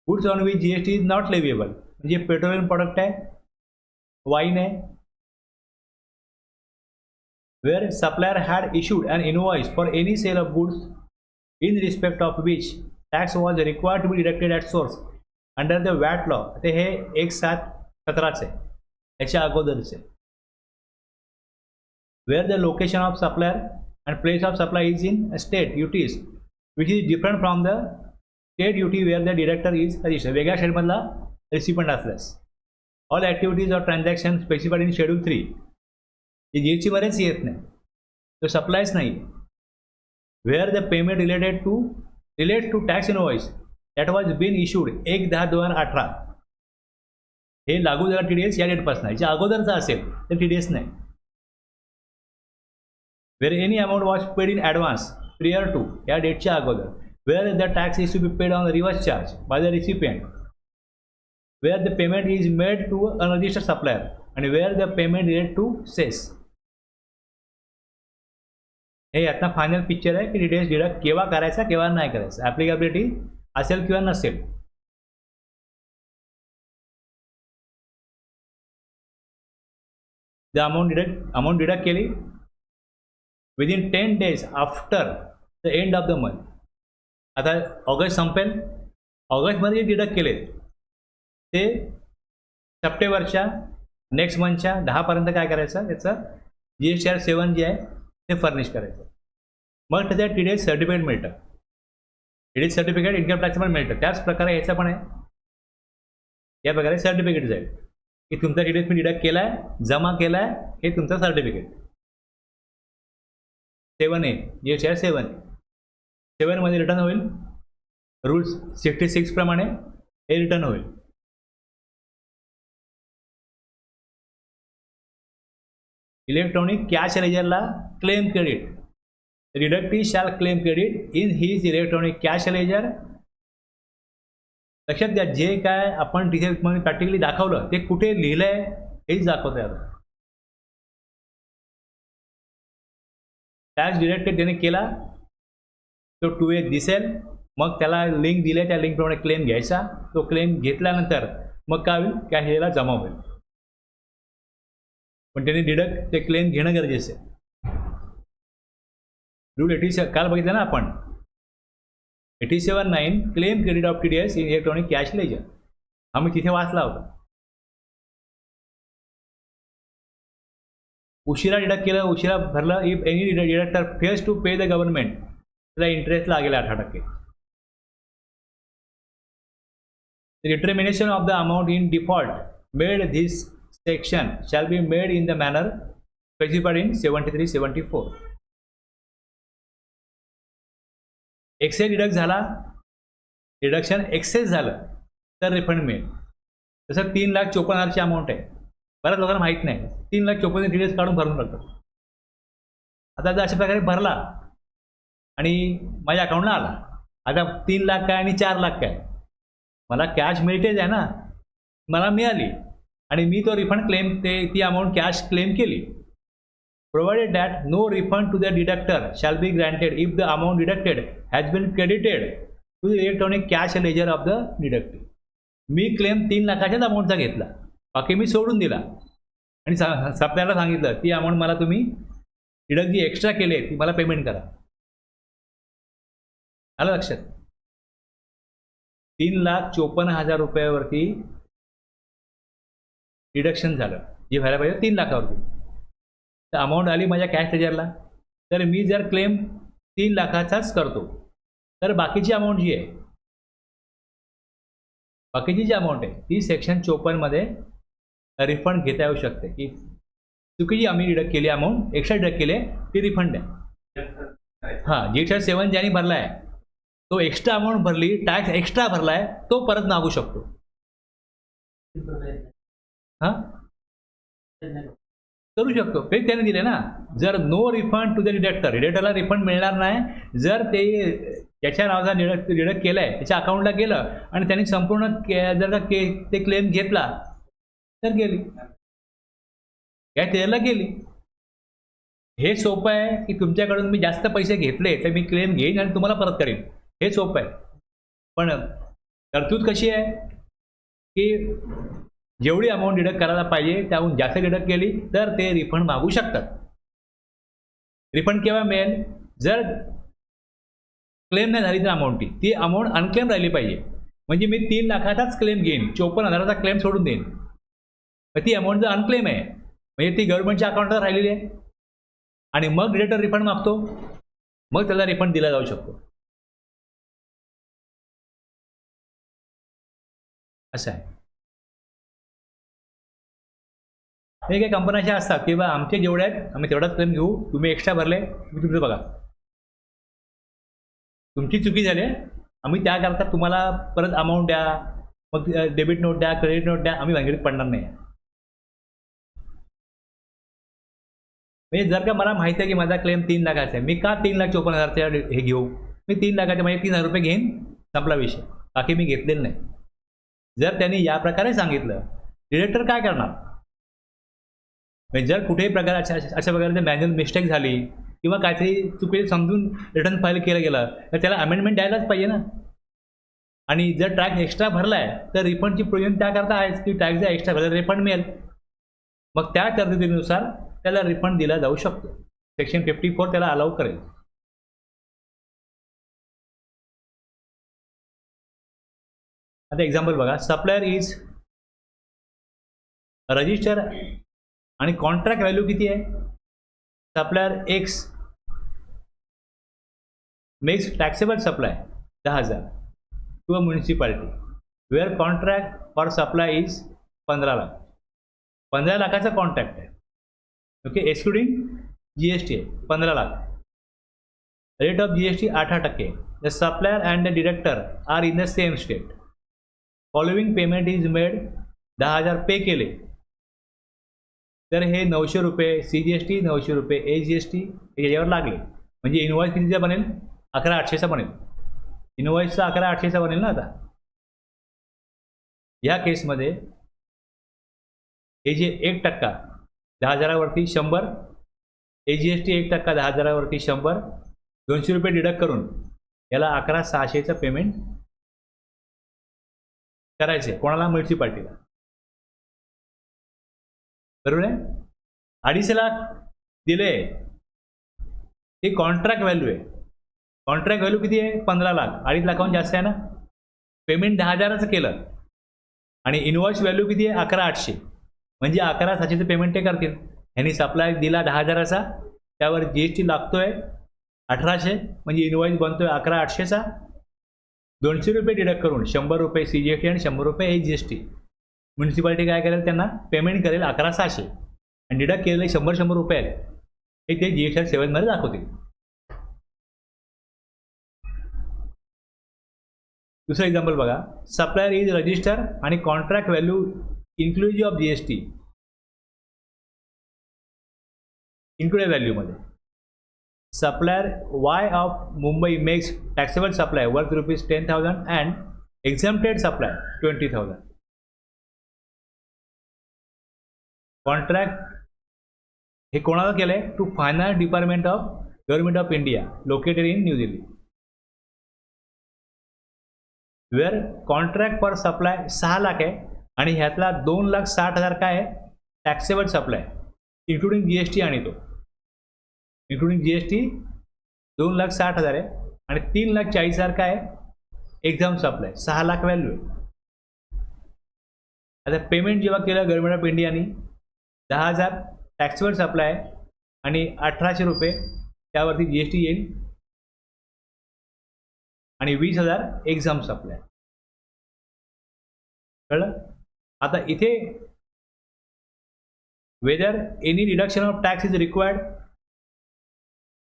goods on which GST is not leviable, म्हणजे पेट्रोलियम प्रोडक्ट आहे, वाईन आहे, where supplier had issued an invoice for any sale of goods in respect of which tax was required to be deducted at source under the VAT law. ते हे 1/7/17 आहे, याच्या अगोदरचे. Where the location of supplier and place of supply is in a state UTs which is different from the state UT where the director is registered. वेगळ्या स्टेटमधला recipient असल्यास all activities or transaction specified in schedule 3 हे GST मध्येच येत नाही, तो सप्लायच नाही. Where the payment relates to tax invoice that was been issued 1/10/2018, हे लागू झालं TDS या डेटपासून. याच्या अगोदरचा असेल तर TDS नाही. where any amount was paid in advance prior to या डेटच्या अगोदर, where the tax is to be paid on the reverse charge by the recipient, where the payment is made to a unregistered supplier, and where the payment related to cess. हे यातनं final picture आहे की TDS deduct केव्हा करायचा केव्हा नाही करायचा, ॲप्लिकेबिलिटी असेल किंवा नसेल. द अमाऊंट डिडक्ट केली within 10 days after the end of the month. आता ऑगस्ट संपेल, ऑगस्टमध्ये जे डिडक्ट केले ते सप्टेंबरच्या नेक्स्ट मंथच्या 10 काय करायचं, त्याचं GSTR 7 जे आहे ते फर्निश करायचं. मग त्याच्यात TDS सर्टिफिकेट मिळतं, TDS सर्टिफिकेट इन्कम टॅक्स पण मिळतं. त्याच प्रकारे ह्याचं पण आहे, या प्रकारे सर्टिफिकेट जाईल की तुमचा TDS मी डिडक्ट केला आहे, जमा केला आहे, हे तुमचं सर्टिफिकेट. 7A GSTR 7 मध्ये रिटर्न होईल. रूल्स 66 प्रमाणे हे रिटर्न होईल. इलेक्ट्रॉनिक कॅश लेजरला claim credit, deductee shall claim credit in his electronic cash ledger. लक्षात घ्या, जे काय आपण तिथे प्रॅक्टिकली दाखवलं ते कुठे लिहिलं आहे हेच दाखवतोय आता. टॅक्स डिडक्टेड त्याने केला, तो 2A दिसेल, मग त्याला लिंक दिले, त्या लिंकप्रमाणे क्लेम घ्यायचा. तो क्लेम घेतल्यानंतर मग काय होईल, कॅश याला जमा होईल. पण त्याने डिडक्ट ते क्लेम घेणं गरजेचं आहे. रूल 87 काल बघितलं ना आपण, 87(9) claim credit of TDS in electronic cash ledger. आम्ही तिथे वाचला होता. उशिरा डिडक्ट केलं, उशिरा भरलं, if any deductor fails to pay the government, त्याला इंटरेस्ट लागेल 18%. Determination of the amount in default made this section shall be made in the manner specified in 73-74. Excess deduct झाला, डिडक्शन एक्सेस झालं तर refund मिळेल. तसं 3,54,000ची amount आहे. बऱ्याच लोकांना माहीत नाही. 3,54,000 डिटेल्स काढून भरून टाकतात. आता जर अशा प्रकारे भरला आणि माझ्या अकाउंटला आला, आता 3 लाख काय आणि 4 लाख काय, मला कॅश मिळतेच आहे ना, मला मिळाली आणि मी तो रिफंड क्लेम ती अमाऊंट कॅश क्लेम केली. Provided that no refund to the deductor shall be granted if the amount deducted has been credited to the electronic cash ledger of the deducted. मी क्लेम 3 लाखाच्याच अमाऊंटचा घेतला, बाकी मी सोडून दिला आणि सप्लायरला सांगितलं ती अमाऊंट मला तुम्ही डिडक्ट जी एक्स्ट्रा केली ती मला पेमेंट करा. आलं लक्षात? 3,54,000 रुपयावरती डिडक्शन झालं, जे व्हायला पाहिजे 3 लाखावरती. तर अमाऊंट आली माझ्या कॅश लेजरला. तर मी जर क्लेम 3 लाखाचाच करतो तर बाकीची अमाऊंट जी आहे, बाकीची जी अमाऊंट आहे ती सेक्शन 54 मध्ये रिफंड घेता येऊ शकते. की चुकीची आम्ही डिडक्ट केली अमाऊंट, एक्स्ट्रा डिडक्ट केले, ती रिफंड द्या. हां, GST 7 ज्यांनी भरला आहे तो एक्स्ट्रा अमाऊंट भरली, टॅक्स एक्स्ट्रा भरला आहे, तो परत मागू शकतो. हां, करू शकतो. ते त्याने दिले ना. जर no refund to the deductor, डिडक्टरला रिफंड मिळणार नाही जर ते त्याच्या नावाचा डिडक्ट केलं आहे, त्याच्या अकाउंटला गेलं आणि त्यांनी संपूर्ण जर का ते क्लेम घेतला तर गेली, काय त्याला गेली. हे सोपं आहे की तुमच्याकडून मी जास्त पैसे घेतले तर मी क्लेम घेईन आणि तुम्हाला परत करेन, हे सोपं आहे. पण तरतूद कशी आहे की जेवढी अमाऊंट डिडक्ट करायला पाहिजे त्याहून जास्त डिडक्ट केली तर ते रिफंड मागू शकतात. रिफंड केव्हा मिळेल? जर क्लेम नाही झाली तर अमाऊंट ती अमाऊंट अनक्लेम राहिली पाहिजे. म्हणजे मी 3 लाखाचाच क्लेम घेईन, 54,000चा क्लेम सोडून देईन. ती अमाऊंट जर अनक्लेम आहे म्हणजे ती गव्हर्नमेंटच्या अकाउंटवर राहिलेली आहे आणि मग डिडक्टर रिफंड मागतो, मग त्याला रिफंड दिला जाऊ शकतो. असं आहे. हे काही कंपन्या अशा असतात की बा आमचे जेवढे आहेत आम्ही तेवढाच क्लेम घेऊ, तुम्ही एक्स्ट्रा भरले तुम्ही तुमचं बघा, तुमची चुकी झाली, आम्ही त्याकरता तुम्हाला परत अमाऊंट द्या, मग डेबिट नोट द्या, क्रेडिट नोट द्या, आम्ही भानगडीत पडणार नाही. म्हणजे जर का मला माहिती आहे की माझा क्लेम 3 लाखाचा आहे, मी का 3,54,000 हे घेऊ? मी 3 लाखाचे म्हणजे 3,000 रुपये घेईन, संपला विषय, बाकी मी घेतलेलं नाही. जर त्यांनी या प्रकारे सांगितलं, डिडक्टर काय करणार? म्हणजे जर कुठेही प्रकार अशा प्रकारचे मॅन्युअल मिस्टेक झाली किंवा काहीतरी चुकीचं समजून रिटर्न फाईल केलं गेलं तर त्याला अमेंडमेंट द्यायलाच पाहिजे ना. आणि जर टॅक्स एक्स्ट्रा भरला आहे तर रिफंडची प्रोविजन त्याकरता आहेच की टॅक्स जर एक्स्ट्रा भरला तर रिफंड मिळेल. मग त्या तरतुदीनुसार त्याला रिफंड दिला जाऊ शकतो. सेक्शन 54 त्याला अलाउ करेल. आता एक्झाम्पल बघा, सप्लायर इज रजिस्टर आणि कॉन्ट्रॅक्ट व्हॅल्यू किती आहे? Supplier X makes taxable supply 10,000 to a municipality where contract for supply is 15 lakh. 15 लाखाचा कॉन्ट्रॅक्ट आहे, ओके, एक्सक्लुडिंग GST आहे 15 lakh. Rate of GST 18%. The supplier and the deductor are in the same state. Following payment is made. 10,000 pay केले तर हे 900 रुपये CGST, 900 रुपये AGST याच्यावर लागले. म्हणजे इनवॉइस कितीचा बनेल? 11,800चा बनेल. इनवॉइसचा 11,800चा बनेल ना. आता या केसमध्ये हे जे 1% 10,000वरती 100, AGST 1% 10,000वरती 100, 200 रुपये डिडक्ट करून याला 11,600चं पेमेंट करायचे. कोणाला? म्युन्सिपाल्टीला. बरोबर आहे. 2.5 लाख दिले, ही कॉन्ट्रॅक्ट व्हॅल्यू आहे. कॉन्ट्रॅक्ट व्हॅल्यू किती आहे? 15 लाख. 2.5 लाखाहून जास्त आहे ना. पेमेंट 10,000चं केलं आणि इनवॉइस व्हॅल्यू किती आहे? 11,800. म्हणजे 11,600चं पेमेंट ते करतील. यांनी सप्लाय दिला 10,000चा, त्यावर GST लागतोय 1,800, म्हणजे इनवॉइस बनतोय 11,800चा. 200 रुपये डिडक्ट करून 100 रुपये CGST आणि 100 रुपये AGST. म्युन्सिपाल्टी काय करेल? त्यांना पेमेंट करेल 11,600 आणि डिडक्ट केलेले 100 रुपये आहेत, हे ते GST 7 मध्ये दाखवतील. दुसरं एक्झाम्पल बघा. सप्लायर इज रजिस्टर आणि contract value inclusive of GST included व्हॅल्यूमध्ये. Supplier Y of Mumbai makes taxable supply worth ₹10,000 and exempted supply 20,000. Contract हे कोणाला केलंय? To finance department of government of India located in new Delhi. Where contract per supply 6 lakh आहे आणि ह्यातला 2,60,000 काय आहे? Taxable supply including GST आणि तो इन्क्लुडिंग GST 2,60,000 आहे आणि 3,40,000 काय आहे? Exam supply. 6 लाख व्हॅल्यू आहे. आता पेमेंट जेव्हा केलं गव्हर्नमेंट ऑफ इंडियानी 10,000 टॅक्सेबल सप्लाय आणि 1,800 रुपये त्यावरती GST येईल आणि 20,000 एक्झाम सप्लाय. कळलं? आता इथे whether any reduction of tax is required.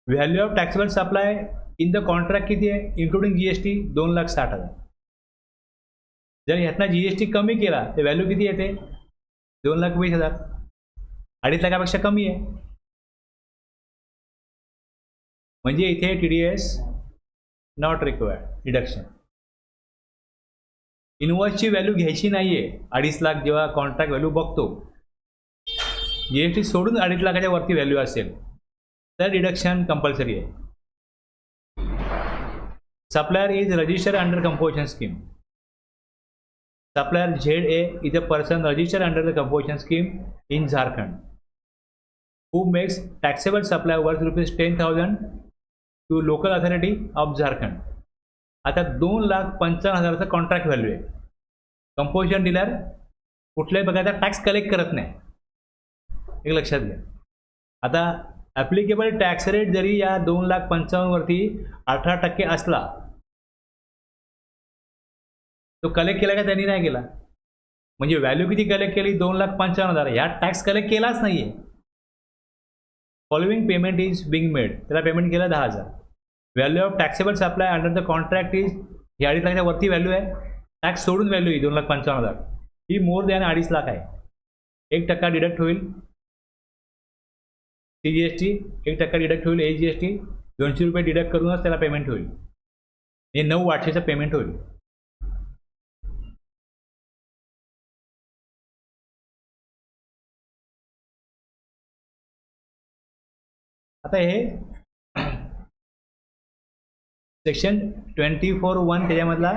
Value of taxable supply in the contract किती आहे? Including GST 2,60,000. जर ह्यातनं GST कमी केला तर व्हॅल्यू किती येते? 2,20,000. 2.5 लाखापेक्षा कमी आहे. म्हणजे इथे TDS नॉट रिक्वायर्ड डिडक्शन. इनवॉइसची व्हॅल्यू घ्यायची नाहीये. 2.5 लाख जेव्हा कॉन्ट्रॅक्ट व्हॅल्यू बघतो, GST सोडून 2.5 लाखाच्या वरती व्हॅल्यू असेल तर डिडक्शन कंपल्सरी आहे. Supplier is registered under composition scheme. Supplier ZA is a person registered under the composition scheme in Jharkhand who makes taxable supply worth ₹10,000 to local authority of Jharkhand. आता 2,55,000चा contract value आहे. Composition dealer कुठल्याही प्रकारचा tax collect करत नाही, एक लक्षात घ्या. आता ॲप्लिकेबल टॅक्स रेट जरी या 2,55,000 वरती 18% असला, तो कलेक्ट केला का त्यांनी? नाही केला. म्हणजे व्हॅल्यू किती कलेक्ट केली? 2,55,000. ह्या टॅक्स कलेक्ट केलाच नाहीये. Following payment is being made, त्याला पेमेंट केलं 10,000. Value of taxable supply under the contract is, ही 2.5 लाखाच्या वरती व्हॅल्यू आहे. टॅक्स सोडून व्हॅल्यू ही 2,55,000, ही मोर दॅन 2.5 लाख आहे. 1% डिडक्ट होईल CGST, 1% डिडक्ट होईल AGST, 200 रुपये डिडक्ट करूनच त्याला पेमेंट होईल. हे 9,800चं पेमेंट होईल. आता हे सेक्शन 24(1) त्याच्यामधला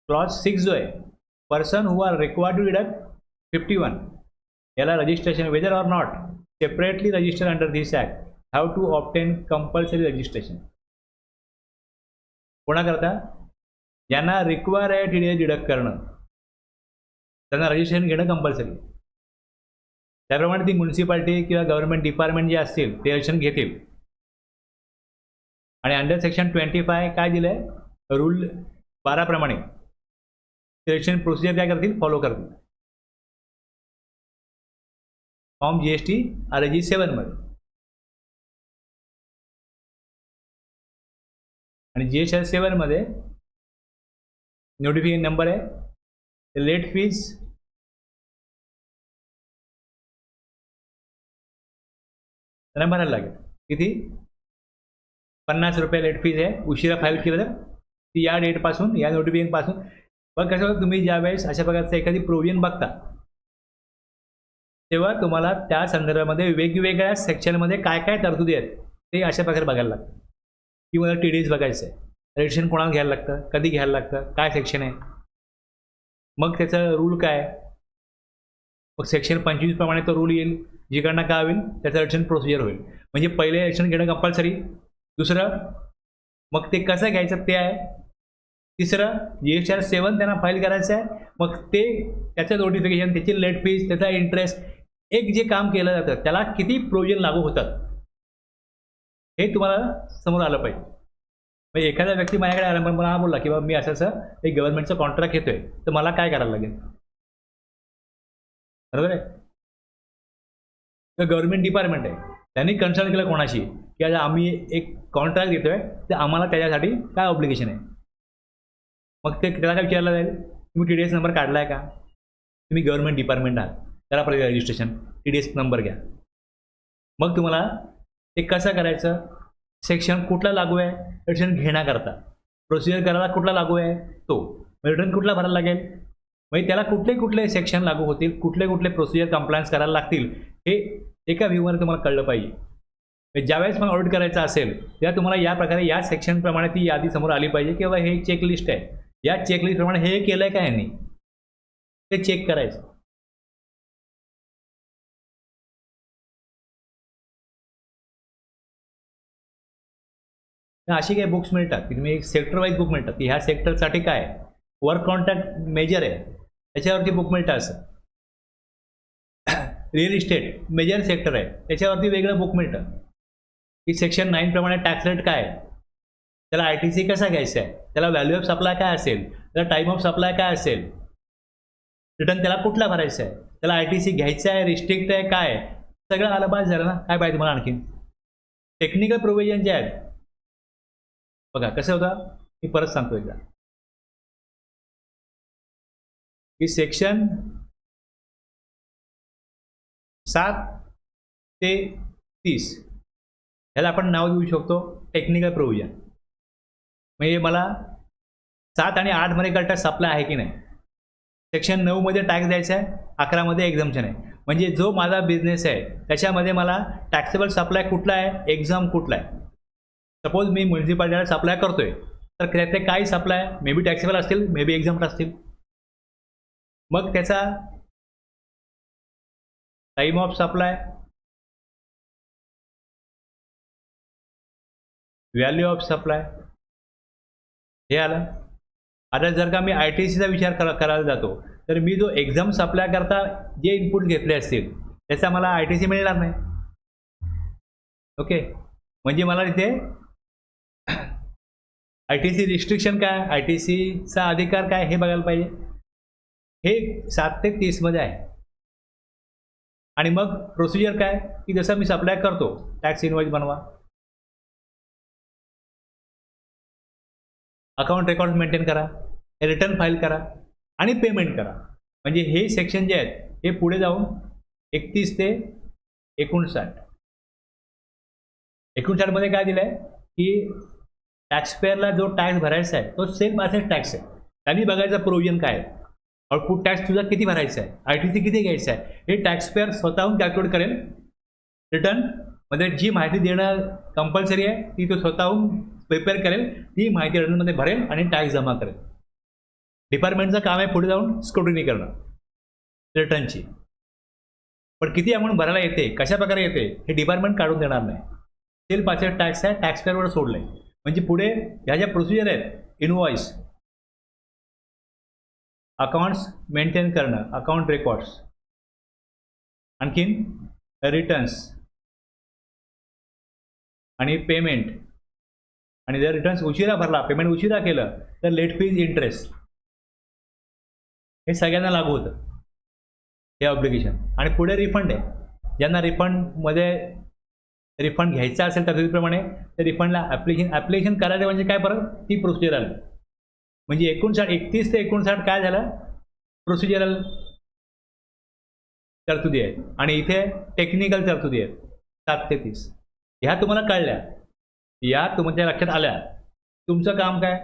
क्लॉज 6 जो आहे, person who are required to deduct 51, याला registration whether or not separately register under this act have to obtain compulsory registration. कोणाकरता? ज्यांना रिक्वायर आहे TDS डिडक्ट करणं, त्यांना रजिस्ट्रेशन घेणं कंपल्सरी. त्याप्रमाणे ती म्युन्सिपाल्टी किंवा गव्हर्नमेंट डिपार्टमेंट जे असतील ते रजिस्ट्रेशन घेतील. आणि अंडर सेक्शन 25 काय दिलं आहे? रूल 12 प्रमाणे रजिस्ट्रेशन प्रोसिजर काय करतील? फॉलो करतील. फॉर्म GST RG 7 मध्ये आणि GST 7 मध्ये नोटिफिकेशन नंबर आहे. लेट फीज त्यांना भरायला लागेल. किती? 50 रुपये लेट फीज आहे. उशिरा फाईल केलं तर ती या डेटपासून, या नोटिफिकेशनपासून पण कसं होतं, तुम्ही ज्यावेळेस अशा प्रकारचं एखादी प्रोव्हिजन बघता तेव्हा तुम्हाला त्या संदर्भामध्ये वेगवेगळ्या सेक्शनमध्ये काय काय तरतुदी आहेत ते अशा प्रकारे बघायला लागतं. की मला TDS बघायचं आहे, रजिस्ट्रेशन कोणाला घ्यायला लागतं, कधी घ्यायला लागतं, काय सेक्शन आहे, मग त्याचा रूल काय, मग सेक्शन 25 प्रमाणे तो रूल येईल, जिकडनं काय होईल त्याचं रजिस्ट्रेशन प्रोसिजर होईल. म्हणजे पहिले रजिस्ट्रेशन घेणं कंपल्सरी, दुसरं मग ते कसं घ्यायचं ते आहे, तिसरं GSTR 7 त्यांना फाईल करायचं आहे, मग ते त्याचं नोटिफिकेशन, त्याची लेट फीस, त्याचा इंटरेस्ट, एक जे काम केलं जातं त्याला किती प्रोव्हिजन लागू होतात हे तुम्हाला समोर आलं पाहिजे. म्हणजे एखादा व्यक्ती माझ्याकडे आला पण मला बोलला की बाबा मी असं असं एक गव्हर्नमेंटचं कॉन्ट्रॅक्ट घेतोय, तर मला काय करायला लागेल, बरोबर आहे. तर गव्हर्नमेंट डिपार्टमेंट आहे, त्यांनी कन्सल्ट केलं कोणाशी की आता आम्ही एक कॉन्ट्रॅक्ट घेतोय, तर आम्हाला त्याच्यासाठी काय ऑब्लिगेशन आहे. मग ते त्याला काय विचारलं जाईल, तुम्ही TDS नंबर काढला आहे का, तुम्ही गव्हर्नमेंट डिपार्टमेंट आहात, त्याला पहिले रजिस्ट्रेशन TDS नंबर घ्या. मग तुम्हाला ते कसं करायचं, सेक्शन कुठला लागू आहे रजिस्ट्रेशन घेण्याकरता, प्रोसिजर करायला कुठला लागू आहे तो, रिटर्न कुठला भरायला लागेल, म्हणजे त्याला कुठले कुठले सेक्शन लागू होतील, कुठले कुठले प्रोसिजर कंप्लायन्स करायला लागतील, हे एका व्ह्यूमध्ये तुम्हाला कळलं पाहिजे. ज्यावेळेस मला ऑडिट करायचं असेल तेव्हा तुम्हाला या प्रकारे या सेक्शनप्रमाणे ती यादी समोर आली पाहिजे किंवा हे चेकलिस्ट आहे, या चेकलिस्टप्रमाणे हे केलं आहे का यांनी ते चेक करायचं. अशी काही बुक्स मिळतात की तुम्ही एक सेक्टर वाईज बुक मिळतात की ह्या सेक्टरसाठी काय वर्क कॉन्ट्रॅक्ट मेजर आहे त्याच्यावरती बुक मिळतं. असं रिअल इस्टेट मेजर सेक्टर आहे त्याच्यावरती वेगळं बुक मिळतं की सेक्शन 9 प्रमाणे टॅक्स रेट काय आहे, त्याला ITC कसा घ्यायचा आहे, त्याला व्हॅल्यू ऑफ सप्लाय काय असेल, त्याला टाईम ऑफ सप्लाय काय असेल, रिटर्न त्याला कुठला भरायचा आहे, त्याला ITC घ्यायचा आहे, रिस्ट्रिक्ट आहे, काय आहे, सगळं आलं पास झालं ना. काय पाहिजे तुम्हाला आणखी टेक्निकल प्रोव्हिजन जे आहेत बघा कसं होतं, मी परत सांगतो एकदा की सेक्शन 7 ते 30 ह्याला आपण नाव देऊ शकतो टेक्निकल प्रोव्हिजन. म्हणजे मला 7 आणि 8 मध्ये कळता सप्लाय आहे की नाही, सेक्शन 9 मध्ये टॅक्स द्यायचा आहे, 11 मध्ये एक्झम्पशन आहे. म्हणजे जो माझा बिझनेस आहे त्याच्यामध्ये मला टॅक्सेबल सप्लाय कुठला आहे, एक्झाम कुठला आहे. सपोज मी म्युन्सिपाल्टीला सप्लाय करतोय तर त्यातले काही सप्लाय मे बी टॅक्सेबल असतील, मे बी एक्झाम्प्ट असतील. मग त्याचा time of supply, value of supply हे आलं. आता जर का मी ITCचा विचार करायला जातो तर मी जो एक्झाम सप्लाय करता जे इनपुट घेतले असतील त्याचा मला ITC मिळणार नाही. ओके, म्हणजे मला तिथे ITC रिस्ट्रिक्शन काय, ITCचा अधिकार काय हे बघायला पाहिजे. हे 7 ते 30 मध्ये आहे. आणि मग प्रोसिजर काय की जसं मी सप्लाय करतो टॅक्स इनवॉइस बनवा, अकाउंट रेकॉर्ड मेंटेन करा, रिटर्न फाईल करा आणि पेमेंट करा. म्हणजे हे सेक्शन जे आहेत हे पुढे जाऊन 31 ते 59 मध्ये काय दिलं आहे की टॅक्सपेअरला जो टॅक्स भरायचा आहे तो सेल्फ असेट टॅक्स आहे. त्यांनी बघायचं प्रोव्हिजन काय आहे, आउटपुट टॅक्स तुझा किती भरायचा आहे, ITC किती घ्यायचा आहे, हे टॅक्सपेअर स्वतःहून कॅल्क्युलेट करेल. रिटर्न मध्ये जी माहिती देणं कंपल्सरी आहे ती तो स्वतःहून प्रिपेअर करेल, ती माहिती रिटर्नमध्ये भरेल आणि टॅक्स जमा करेल. डिपार्टमेंटचं काम आहे पुढे जाऊन स्क्रुटिनी करणं रिटर्नची. पण किती अमाऊंट भरायला येते, कशा प्रकारे येते हे डिपार्टमेंट काढून देणार नाही. सेल्फ असेट टॅक्स आहे, टॅक्सपेअरवर सोडलंय. म्हणजे पुढे ह्या ज्या प्रोसिजर आहेत, इनवॉइस, अकाउंट्स मेंटेन करणं, अकाउंट रेकॉर्ड्स, आणखीन रिटर्न्स आणि पेमेंट, आणि जर रिटर्न्स उशिरा भरला, पेमेंट उशिरा केलं तर लेट फीज, इंटरेस्ट, हे सगळ्यांना लागू होतं हे ऑब्लिगेशन. आणि पुढे रिफंड आहे, ज्यांना रिफंडमध्ये रिफंड घ्यायचा असेल तरतुदीप्रमाणे तर रिफंडला ॲप्लिकेशन करायचं. म्हणजे काय परत ती प्रोसिजर आली. म्हणजे 31 ते 59 काय झालं, प्रोसिजरल तरतुदी आहेत आणि इथे टेक्निकल तरतुदी आहेत 7 ते 30. ह्या तुम्हाला कळल्या, या तुमच्या लक्षात आल्या. तुमचं काम काय,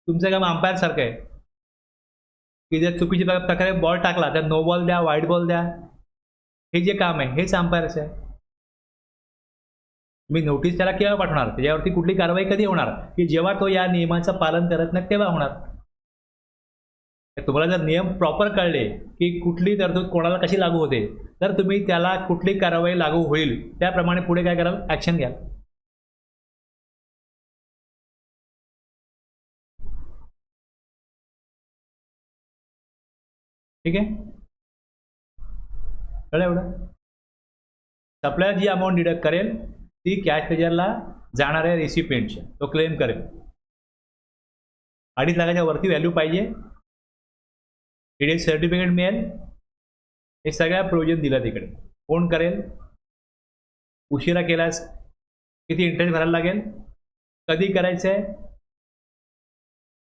तुमचं काम अंपायर सारखं आहे. की जर चुकीच्या प्रकारे बॉल टाकला तर नो बॉल द्या, वाईट बॉल द्या. हे जे काम आहे हेच अंपायरचं आहे. तुम्ही नोटीस त्याला केव्हा पाठवणार, त्याच्यावरती कुठली कारवाई कधी होणार, की जेव्हा तो या नियमाचं पालन करत नाही तेव्हा होणार. तुम्हाला जर नियम प्रॉपर कळले की कुठली तरतूद कोणाला कशी लागू होते, तर तुम्ही त्याला कुठली कारवाई लागू होईल त्याप्रमाणे पुढे काय कराल, ॲक्शन घ्याल. ठीक आहे, कळलं एवढं. सप्लायर जी अमाऊंट डिडक्ट करेल ती कॅश लेजरला जाणाऱ्या रेसिपिएंटच्या, तो क्लेम करेल. 2.5 लाखाच्या वरती व्हॅल्यू पाहिजे, टीडीएस सर्टिफिकेट मिळेल, हे सगळ्या प्रोव्हिजन दिलं तिकडे. कोण करेल, उशिरा केल्यास किती इंटरेस्ट भरायला लागेल, कधी करायचं आहे,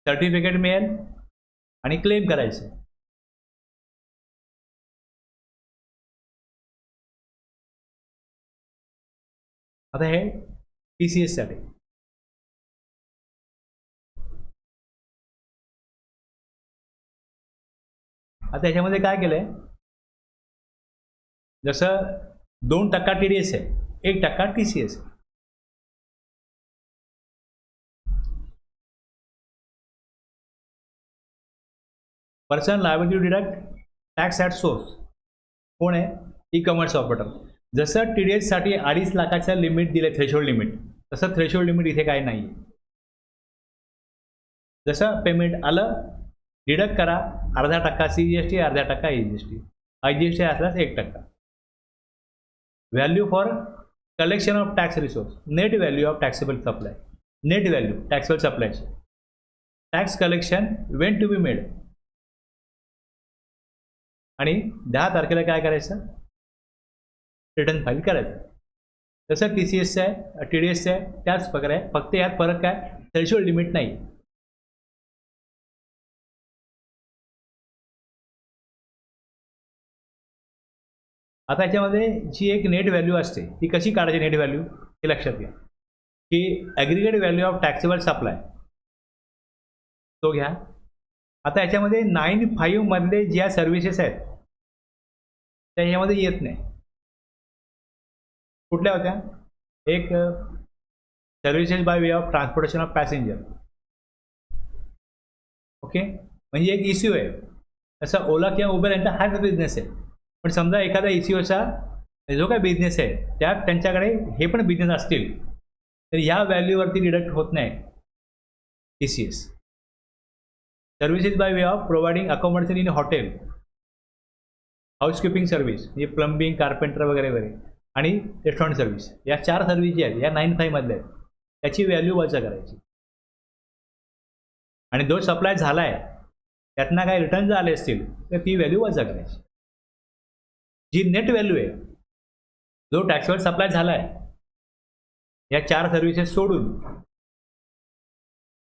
सर्टिफिकेट मिळेल आणि क्लेम करायचं आहे. आता हे TCS साठी. आता याच्यामध्ये काय केलंय, जसं 2% TDS आहे, 1% TCS. Person liability to deduct tax at source कोण आहे, ई कॉमर्स ऑपरेटर. जसं TDS साठी 2.5 लाखाचं लिमिट दिलं, थ्रेशोल्ड लिमिट, तसं थ्रेशोल्ड लिमिट इथे काही नाही. जसं पेमेंट आलं डिडक्ट करा, 0.5% CGST, 0.5% IGST. IGST असल्यास 1%. Value for collection of tax resource, net value of taxable supply, net value taxable सप्लायची. Tax collection when to be made. आणि 10 तारखेला काय करायचं, रिटर्न फाईल करायचं. तसं TCSचं आहे, TDSचं आहे, त्याच प्रकारे आहे. फक्त यात फरक काय, थ्रेशोल्ड लिमिट नाही. आता याच्यामध्ये जी एक नेट व्हॅल्यू असते ती कशी काढायची, नेट व्हॅल्यू हे लक्षात घ्या, की aggregate value of taxable supply तो घ्या. आता याच्यामध्ये 9(5) मधले ज्या सर्व्हिसेस आहेत त्या याच्यामध्ये येत नाही. कुठल्या होत्या, एक services by way of transportation of passenger. Okay, म्हणजे एक इश्यू आहे. तसं ओला किंवा उबर यांचा हाच बिझनेस आहे. पण समजा एखाद्या ECOचा जो काय बिझनेस आहे त्यात त्यांच्याकडे हे पण बिझनेस असतील तर ह्या व्हॅल्यूवरती डिडक्ट होत नाही TCS. Services by way of providing accommodation in hotel, housekeeping service म्हणजे प्लंबिंग, कार्पेंटर वगैरे वगैरे, आणि रेस्टॉरंट सर्व्हिस, या 4 सर्व्हिस ज्या आहेत या 9(5) मधल्या आहेत, त्याची व्हॅल्यू वजा करायची. आणि जो सप्लाय झाला आहे त्यातनं काही रिटर्न जर आले असतील तर ती व्हॅल्यू वजा करायची. जी नेट व्हॅल्यू आहे, जो टॅक्सवर सप्लाय झाला आहे या 4 सर्व्हिसेस सोडून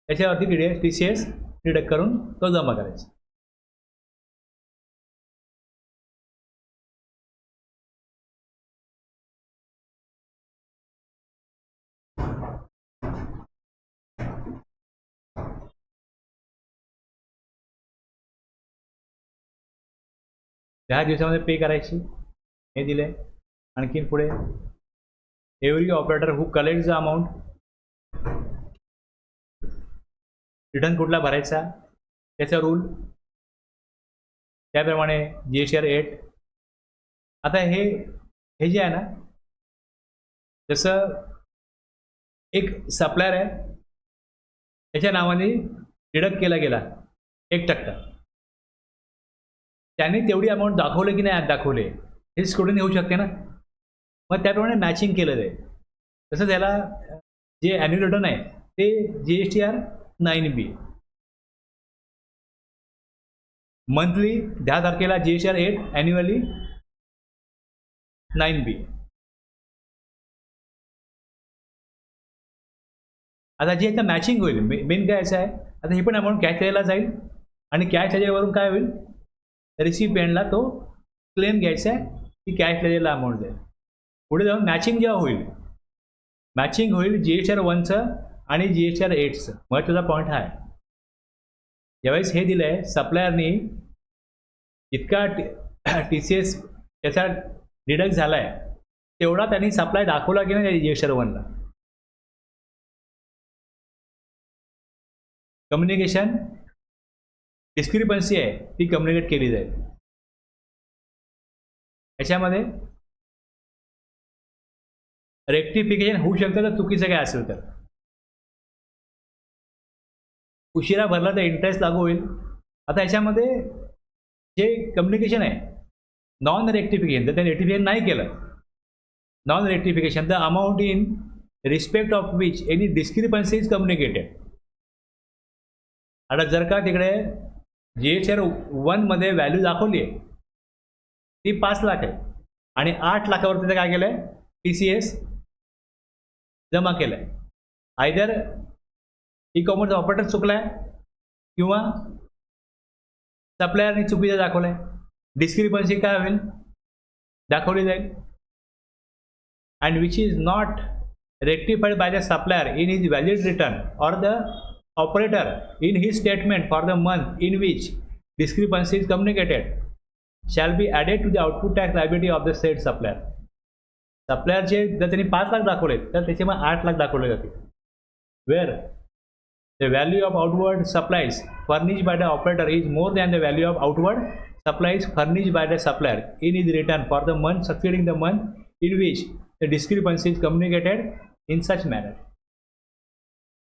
त्याच्यावरती TCS डिडक्ट करून तो जमा करायचा. दहा दिवसामध्ये पे करायची, हे दिले. आणखीन पुढे every operator who collect the amount, return कुठला भरायचा त्याचा रूल, त्याप्रमाणे GSTR 8. आता हे जे आहे ना, जसं एक सप्लायर आहे त्याच्या नावाने डिडक्ट केला गेला 1%, त्यांनी तेवढी अमाऊंट दाखवले की नाही दाखवले हे स्क्रुटिनी होऊ शकते ना. मग त्याप्रमाणे मॅचिंग केलं जाईल. तसं त्याला जे ॲन्युअल रिटर्न आहे ते GSTR 9B, मंथली 10 तारखेला GSTR 8, ॲन्युअली 9B. आता जे आता मॅचिंग होईल, मेन काय असं आहे, आता ही पण अमाऊंट कॅश द्यायला जाईल आणि कॅश त्याच्यावरून काय होईल, रिसिपिएंटला तो क्लेम घ्यायचा आहे की कॅश लेजरला अमाऊंट द्या. पुढे जाऊन मॅचिंग जेव्हा होईल, मॅचिंग होईल GSTR 1चं आणि GSTR 8चं. महत्त्वाचा पॉईंट हा आहे, ज्यावेळेस हे दिलं आहे सप्लायरनी इतका TCS त्याचा डिडक्ट झाला आहे तेवढा त्यांनी सप्लाय दाखवला की नाही GSR 1ला. कम्युनिकेशन डिस्क्रिपन्सी आहे ती कम्युनिकेट केली जाईल. याच्यामध्ये रेक्टिफिकेशन होऊ शकतं तर चुकीचं काय असेल तर. उशिरा भरला तर इंटरेस्ट लागू होईल. आता याच्यामध्ये जे कम्युनिकेशन आहे नॉन रेक्टिफिकेशन तर ते रेक्टिफिकेशन नाही केलं. Non rectification the amount in respect of which any discrepancy is communicated. आता जर का तिकडे GSR 1मध्ये व्हॅल्यू दाखवली आहे ती 5 लाख आहे आणि 8 लाखावर तिथे काय केलं आहे TCS जमा केलं आहे. आयदर ई-कॉमर्स ऑपरेटर चुकला आहे किंवा सप्लायरने चुकीचं दाखवलं आहे. डिस्क्रिपन्सी काय होईल दाखवली जाईल. And which is not rectified bye the supplier in his valid return or the operator in his statement for the month in which discrepancy is communicated shall be added to the output tax liability of the said supplier. सप्लायरचे जर त्यांनी 5 लाख दाखवले तर त्याचे मग 8 लाख दाखवले जाते. Where the value of outward supplies furnished by the operator is more than the value of outward supplies furnished by the supplier in his return for the month succeeding the month in which the discrepancy is communicated in such manner.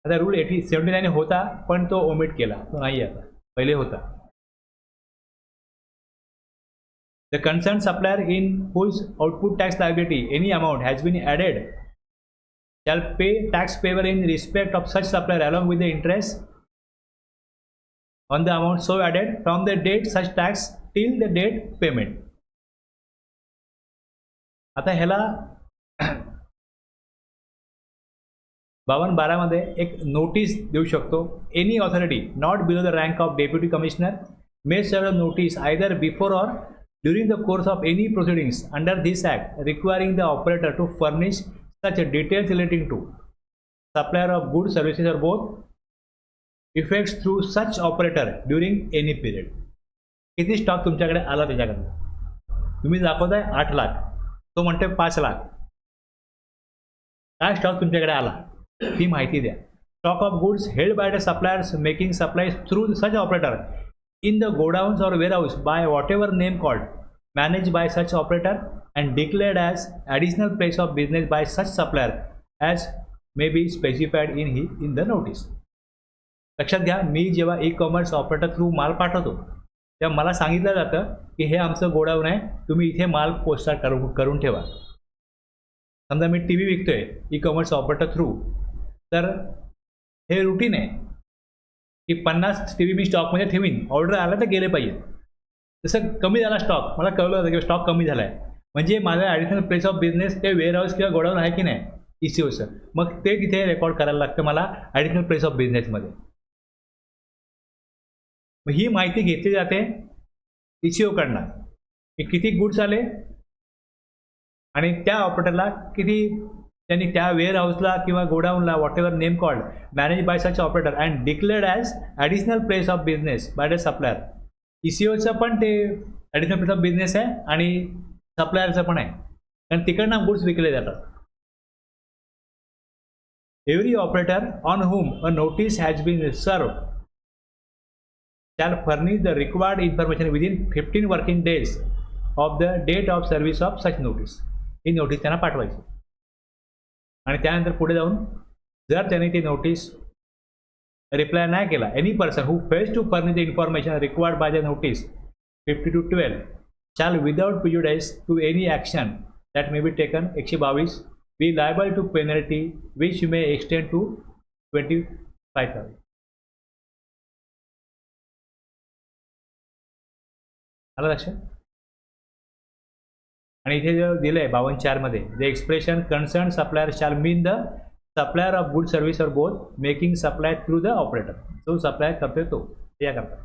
आता rule 79 होता पण तो omit केला, तो नाही आता, पहिले होता. The concern supplier in whose output tax liability any amount has been added shall pay tax payer in respect of such supplier along with the interest on the amount so added from the date such tax till the date payment. आता ह्याला 52(12) मध्ये एक notice देऊ शकतो. Any authority not below the rank of deputy commissioner may serve notice either before or during the course of any proceedings under this act requiring the operator to furnish such details relating to supplier of good services or both effects through such operator during any period. किती stock तुमच्याकडे आला त्याच्याकडनं तुम्ही दाखवताय 8 लाख, तो म्हणतोय 5 लाख. काय stock तुमच्याकडे आला ती माहिती द्या. Stock of goods held by the suppliers making supplies through such operator in the godowns or warehouse by what ever name called manage by such operator and declared as additional place of business bye such supplier as may be specified in the notice. लक्षात घ्या, मी जेव्हा e-commerce operator through माल पाठवतो तेव्हा मला सांगितलं जातं की हे आमचं गोडाऊन आहे, तुम्ही इथे माल पोस्टात करून ठेवा. समजा मी TV विकतोय ई-कॉमर्स ऑपरेटर थ्रू, तर हे रुटीन आहे की 50 TV मी स्टॉकमध्ये ठेवीन, ऑर्डर आला तर गेले पाहिजे. जसं कमी झाला स्टॉक, मला कळलं होतं की स्टॉक कमी झाला आहे म्हणजे माझं ॲडिशनल प्लेस ऑफ बिझनेस ते वेअरहाऊस किंवा गोडाऊन आहे की नाही ECOचं, मग ते तिथे रेकॉर्ड करायला लागतं मला ॲडिशनल प्लेस ऑफ बिझनेसमध्ये. मग ही माहिती घेतली जाते ECOकडनं की किती गुड्स आले आणि त्या ऑपरेटरला किती त्यांनी त्या वेअरहाऊसला किंवा गोडाऊनला whatever name called manage by such operator and declared as additional place of business by the supplier. ECOचं पण ते ॲडिशनल प्लेस ऑफ बिझनेस आहे आणि सप्लायरचं पण आहे, कारण तिकडनं गुड्स विकले जातात. Every operator on whom a notice has been served shall furnish the required information within 15 working days of the date of service of such notice. He notice त्यांना पाठवायची आणि त्यानंतर पुढे जाऊन जर त्यांनी ती नोटीस रिप्लाय नाही केला, any person who fails to furnish the information required by the notice 52(12) shall without prejudice to any action that may be taken 122 be liable to penalty which may extend to 25,000. आलं लक्षात. आणि इथे जे दिलं आहे 52(4) मध्ये the expression concern supplier shall mean the supplier of good service or both making supply through the operator. जो supply करतोय तो याकरता.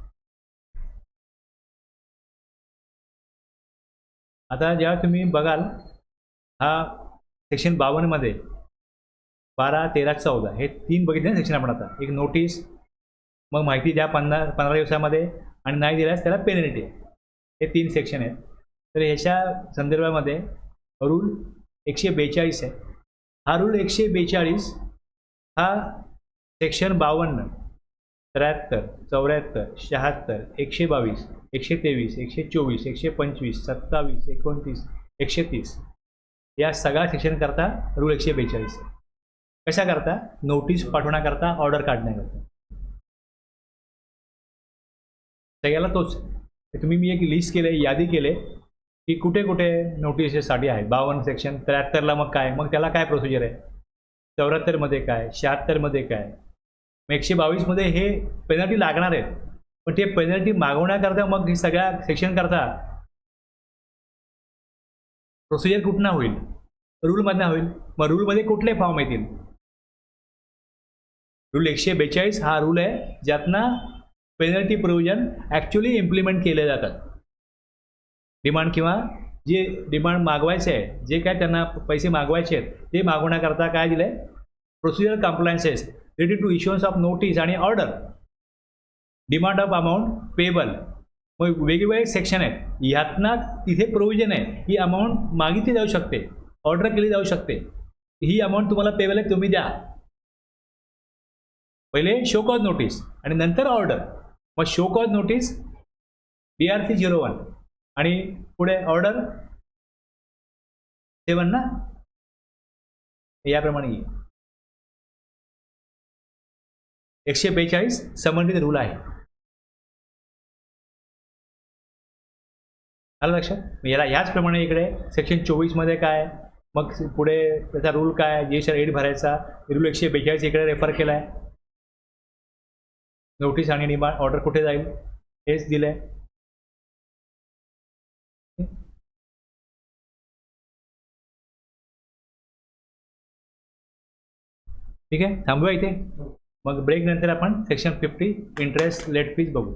आता जेव्हा तुम्ही बघाल हा सेक्शन 52 मध्ये 12, 13, 14 हे 3 बघितले ना सेक्शन आपण. आता एक नोटीस, मग माहिती द्या 15 दिवसामध्ये आणि नाही दिल्यास त्याला पेनल्टी आहे. हे 3 सेक्शन आहेत. तर ह्याच्या संदर्भामध्ये रूल 142 आहे. हा रूल 142 हा सेक्शन 52, 73, 74, 76, 122, 123, 124, 125, 27, 29, 130 या सगळ्या सेक्शन करता रूल 142 आहे. कशा करता? नोटीस पाठवण्याकरता, ऑर्डर काढण्याकरता. सगळ्याला तोच. तुम्ही मी एक लिस्ट केले, यादी केले की कुठे कुठे नोटिसेससाठी आहे. 52 सेक्शन, 73ला मग काय, मग त्याला काय प्रोसिजर आहे, 74मध्ये काय, 76मध्ये काय, मग 122मध्ये हे पेनल्टी लागणार आहेत. पण ते पेनल्टी मागवण्याकरता मग हे सगळ्या सेक्शन करता प्रोसिजर कुठनं होईल? रूलमधनं होईल. मग रूलमध्ये कुठले फॉर्म येतील? रूल 142 हा रूल आहे ज्यातनं पेनल्टी प्रोव्हिजन ॲक्च्युली इम्प्लिमेंट केले जातात. डिमांड किंवा जे डिमांड मागवायचे आहे, जे काय त्यांना पैसे मागवायचे आहेत ते मागवण्याकरता काय दिलं आहे? Procedure compliances related to issuance of notice आणि order, demand of amount payable. मग वेगवेगळे सेक्शन आहेत. ह्यातनं तिथे प्रोव्हिजन आहे ही अमाऊंट मागितली जाऊ शकते, ऑर्डर केली जाऊ शकते. ही अमाऊंट तुम्हाला पेबल आहे, तुम्ही द्या. पहिले शो कॉज नोटीस आणि नंतर ऑर्डर. मग शो कॉज नोटीस DRC 01 आणि पुढे ऑर्डर 7 ना, याप्रमाणे येईल. 142 संबंधित रूल आहे. आलं लक्षात? याला ह्याचप्रमाणे इकडे सेक्शन 24मध्ये काय, मग पुढे त्याचा रूल काय, GSR 8 भरायचा, रूल 142 इकडे रेफर केला आहे. नोटीस आणि डिमांड ऑर्डर कुठे जाईल हेच दिलंय. ठीक आहे, थांबूया इथे. मग ब्रेक नंतर आपण सेक्शन 50 इंटरेस्ट लेट फीज बघू.